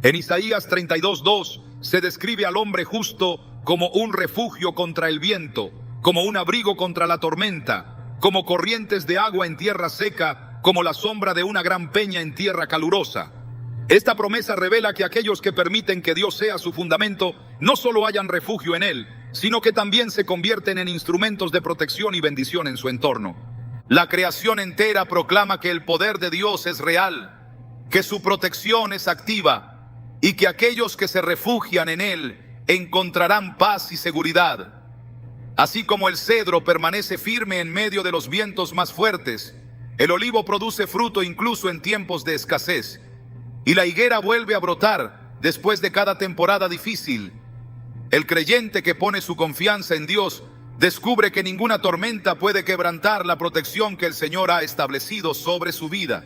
En Isaías 32:2 se describe al hombre justo como un refugio contra el viento, como un abrigo contra la tormenta, como corrientes de agua en tierra seca, como la sombra de una gran peña en tierra calurosa. Esta promesa revela que aquellos que permiten que Dios sea su fundamento no solo hallan refugio en Él, sino que también se convierten en instrumentos de protección y bendición en su entorno. La creación entera proclama que el poder de Dios es real, que su protección es activa y que aquellos que se refugian en Él encontrarán paz y seguridad. Así como el cedro permanece firme en medio de los vientos más fuertes, el olivo produce fruto incluso en tiempos de escasez, y la higuera vuelve a brotar después de cada temporada difícil. El creyente que pone su confianza en Dios descubre que ninguna tormenta puede quebrantar la protección que el Señor ha establecido sobre su vida.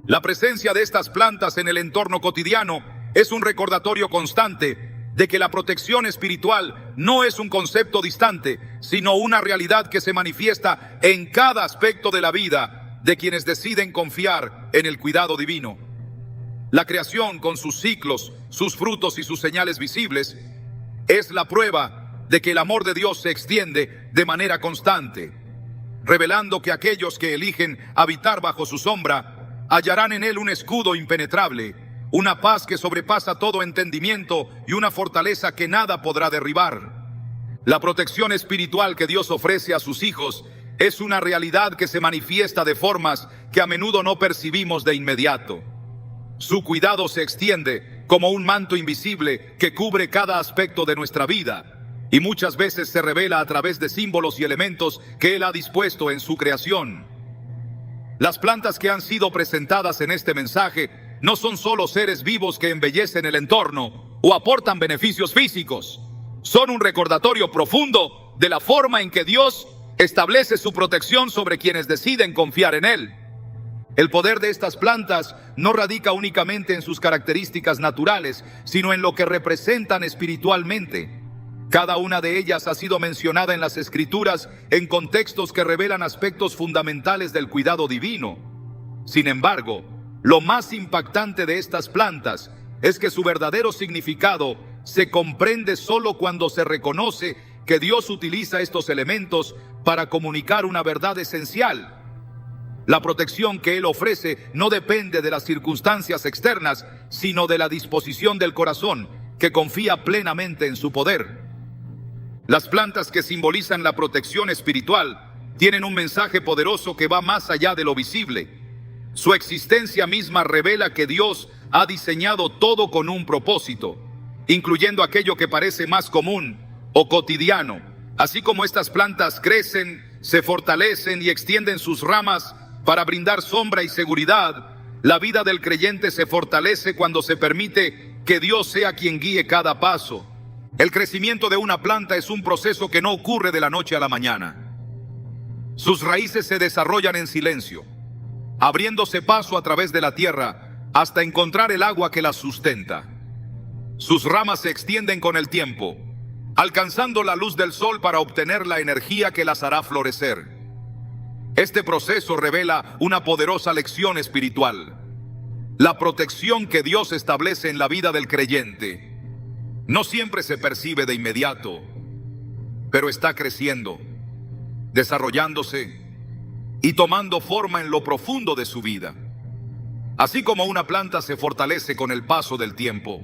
La presencia de estas plantas en el entorno cotidiano es un recordatorio constante de que la protección espiritual no es un concepto distante, sino una realidad que se manifiesta en cada aspecto de la vida de quienes deciden confiar en el cuidado divino. La creación, con sus ciclos, sus frutos y sus señales visibles, es la prueba de que el amor de Dios se extiende de manera constante, revelando que aquellos que eligen habitar bajo su sombra hallarán en Él un escudo impenetrable, una paz que sobrepasa todo entendimiento y una fortaleza que nada podrá derribar. La protección espiritual que Dios ofrece a sus hijos es una realidad que se manifiesta de formas que a menudo no percibimos de inmediato. Su cuidado se extiende como un manto invisible que cubre cada aspecto de nuestra vida y muchas veces se revela a través de símbolos y elementos que Él ha dispuesto en su creación. Las plantas que han sido presentadas en este mensaje no son solo seres vivos que embellecen el entorno o aportan beneficios físicos. Son un recordatorio profundo de la forma en que Dios establece su protección sobre quienes deciden confiar en Él. El poder de estas plantas no radica únicamente en sus características naturales, sino en lo que representan espiritualmente. Cada una de ellas ha sido mencionada en las Escrituras en contextos que revelan aspectos fundamentales del cuidado divino. Sin embargo, lo más impactante de estas plantas es que su verdadero significado se comprende solo cuando se reconoce que Dios utiliza estos elementos para comunicar una verdad esencial. La protección que Él ofrece no depende de las circunstancias externas, sino de la disposición del corazón, que confía plenamente en su poder. Las plantas que simbolizan la protección espiritual tienen un mensaje poderoso que va más allá de lo visible. Su existencia misma revela que Dios ha diseñado todo con un propósito, incluyendo aquello que parece más común o cotidiano. Así como estas plantas crecen, se fortalecen y extienden sus ramas para brindar sombra y seguridad, la vida del creyente se fortalece cuando se permite que Dios sea quien guíe cada paso. El crecimiento de una planta es un proceso que no ocurre de la noche a la mañana. Sus raíces se desarrollan en silencio, abriéndose paso a través de la tierra hasta encontrar el agua que las sustenta. Sus ramas se extienden con el tiempo, alcanzando la luz del sol para obtener la energía que las hará florecer. Este proceso revela una poderosa lección espiritual. La protección que Dios establece en la vida del creyente no siempre se percibe de inmediato, pero está creciendo, desarrollándose y tomando forma en lo profundo de su vida. Así como una planta se fortalece con el paso del tiempo,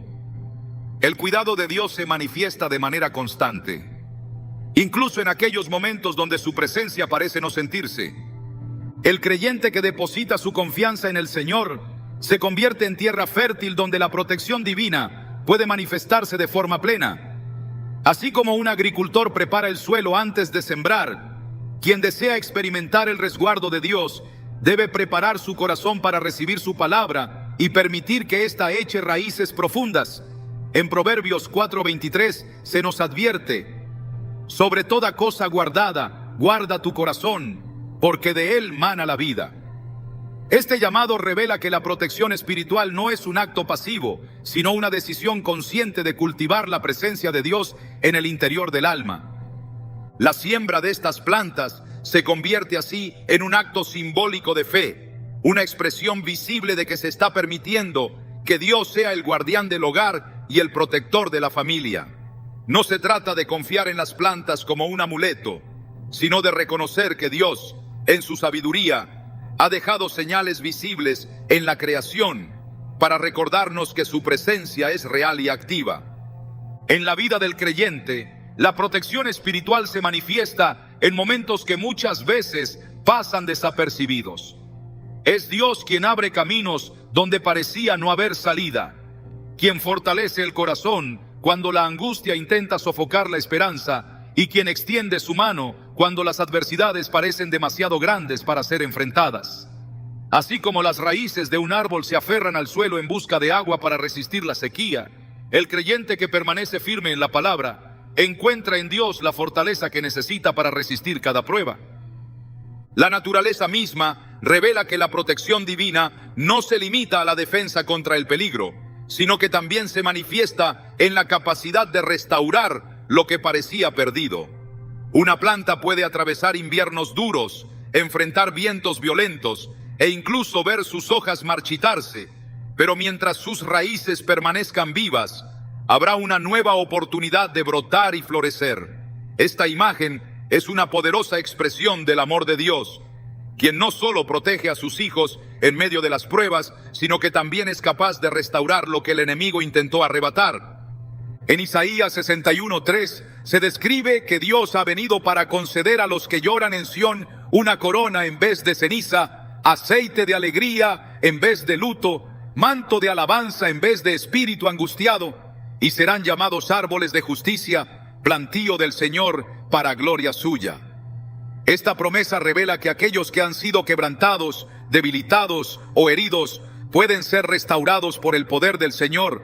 el cuidado de Dios se manifiesta de manera constante, incluso en aquellos momentos donde su presencia parece no sentirse. El creyente que deposita su confianza en el Señor se convierte en tierra fértil donde la protección divina puede manifestarse de forma plena. Así como un agricultor prepara el suelo antes de sembrar, quien desea experimentar el resguardo de Dios debe preparar su corazón para recibir su palabra y permitir que ésta eche raíces profundas. En Proverbios 4:23 se nos advierte: sobre toda cosa guardada, guarda tu corazón, porque de él mana la vida. Este llamado revela que la protección espiritual no es un acto pasivo, sino una decisión consciente de cultivar la presencia de Dios en el interior del alma. La siembra de estas plantas se convierte así en un acto simbólico de fe, una expresión visible de que se está permitiendo que Dios sea el guardián del hogar y el protector de la familia. No se trata de confiar en las plantas como un amuleto, sino de reconocer que Dios, en su sabiduría, ha dejado señales visibles en la creación para recordarnos que su presencia es real y activa. En la vida del creyente, la protección espiritual se manifiesta en momentos que muchas veces pasan desapercibidos. Es Dios quien abre caminos donde parecía no haber salida, quien fortalece el corazón cuando la angustia intenta sofocar la esperanza y quien extiende su mano cuando las adversidades parecen demasiado grandes para ser enfrentadas. Así como las raíces de un árbol se aferran al suelo en busca de agua para resistir la sequía, el creyente que permanece firme en la palabra encuentra en Dios la fortaleza que necesita para resistir cada prueba. La naturaleza misma revela que la protección divina no se limita a la defensa contra el peligro, sino que también se manifiesta en la capacidad de restaurar lo que parecía perdido. Una planta puede atravesar inviernos duros, enfrentar vientos violentos e incluso ver sus hojas marchitarse, pero mientras sus raíces permanezcan vivas, habrá una nueva oportunidad de brotar y florecer. Esta imagen es una poderosa expresión del amor de Dios, quien no solo protege a sus hijos en medio de las pruebas, sino que también es capaz de restaurar lo que el enemigo intentó arrebatar. En Isaías 61:3 se describe que Dios ha venido para conceder a los que lloran en Sión una corona en vez de ceniza, aceite de alegría en vez de luto, manto de alabanza en vez de espíritu angustiado, y serán llamados árboles de justicia, plantío del Señor para gloria suya. Esta promesa revela que aquellos que han sido quebrantados, debilitados o heridos pueden ser restaurados por el poder del Señor,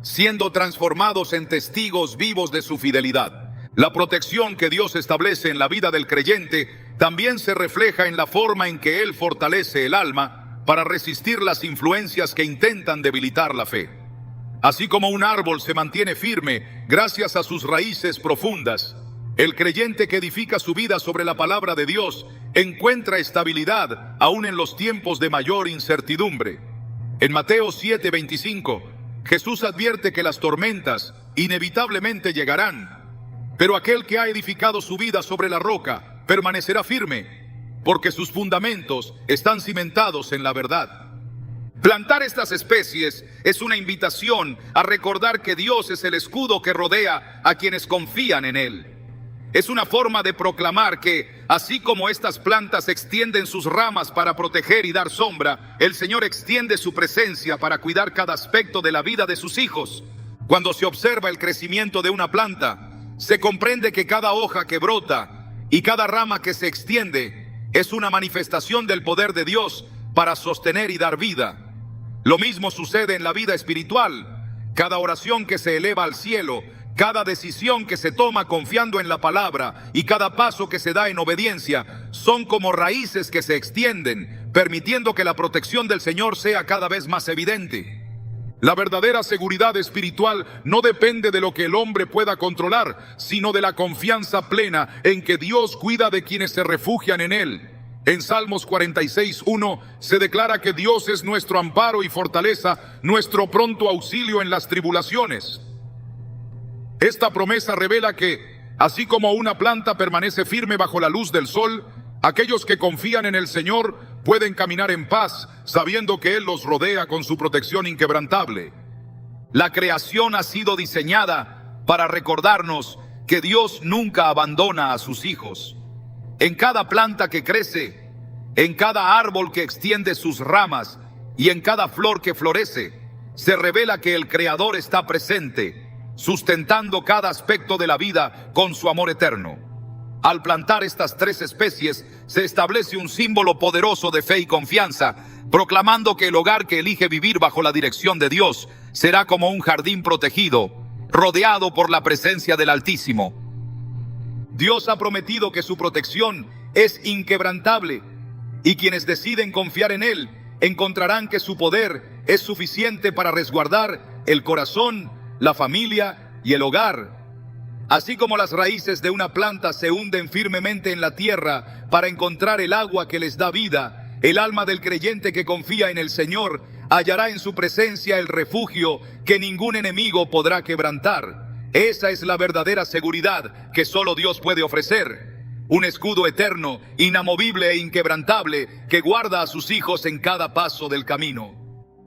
siendo transformados en testigos vivos de su fidelidad. La protección que Dios establece en la vida del creyente también se refleja en la forma en que Él fortalece el alma para resistir las influencias que intentan debilitar la fe. Así como un árbol se mantiene firme gracias a sus raíces profundas, el creyente que edifica su vida sobre la palabra de Dios encuentra estabilidad aún en los tiempos de mayor incertidumbre. En Mateo 7:25, Jesús advierte que las tormentas inevitablemente llegarán, pero aquel que ha edificado su vida sobre la roca permanecerá firme, porque sus fundamentos están cimentados en la verdad. Plantar estas especies es una invitación a recordar que Dios es el escudo que rodea a quienes confían en Él. Es una forma de proclamar que, así como estas plantas extienden sus ramas para proteger y dar sombra, el Señor extiende su presencia para cuidar cada aspecto de la vida de sus hijos. Cuando se observa el crecimiento de una planta, se comprende que cada hoja que brota y cada rama que se extiende es una manifestación del poder de Dios para sostener y dar vida. Lo mismo sucede en la vida espiritual. Cada oración que se eleva al cielo, cada decisión que se toma confiando en la palabra y cada paso que se da en obediencia son como raíces que se extienden, permitiendo que la protección del Señor sea cada vez más evidente. La verdadera seguridad espiritual no depende de lo que el hombre pueda controlar, sino de la confianza plena en que Dios cuida de quienes se refugian en Él. En Salmos 46:1 se declara que Dios es nuestro amparo y fortaleza, nuestro pronto auxilio en las tribulaciones. Esta promesa revela que, así como una planta permanece firme bajo la luz del sol, aquellos que confían en el Señor pueden caminar en paz, sabiendo que Él los rodea con su protección inquebrantable. La creación ha sido diseñada para recordarnos que Dios nunca abandona a sus hijos. En cada planta que crece, en cada árbol que extiende sus ramas y en cada flor que florece, se revela que el Creador está presente, sustentando cada aspecto de la vida con su amor eterno. Al plantar estas tres especies, se establece un símbolo poderoso de fe y confianza, proclamando que el hogar que elige vivir bajo la dirección de Dios será como un jardín protegido, rodeado por la presencia del Altísimo. Dios ha prometido que su protección es inquebrantable, y quienes deciden confiar en Él encontrarán que su poder es suficiente para resguardar el corazón, la familia y el hogar. Así como las raíces de una planta se hunden firmemente en la tierra para encontrar el agua que les da vida, el alma del creyente que confía en el Señor hallará en su presencia el refugio que ningún enemigo podrá quebrantar. Esa es la verdadera seguridad que solo Dios puede ofrecer. Un escudo eterno, inamovible e inquebrantable que guarda a sus hijos en cada paso del camino.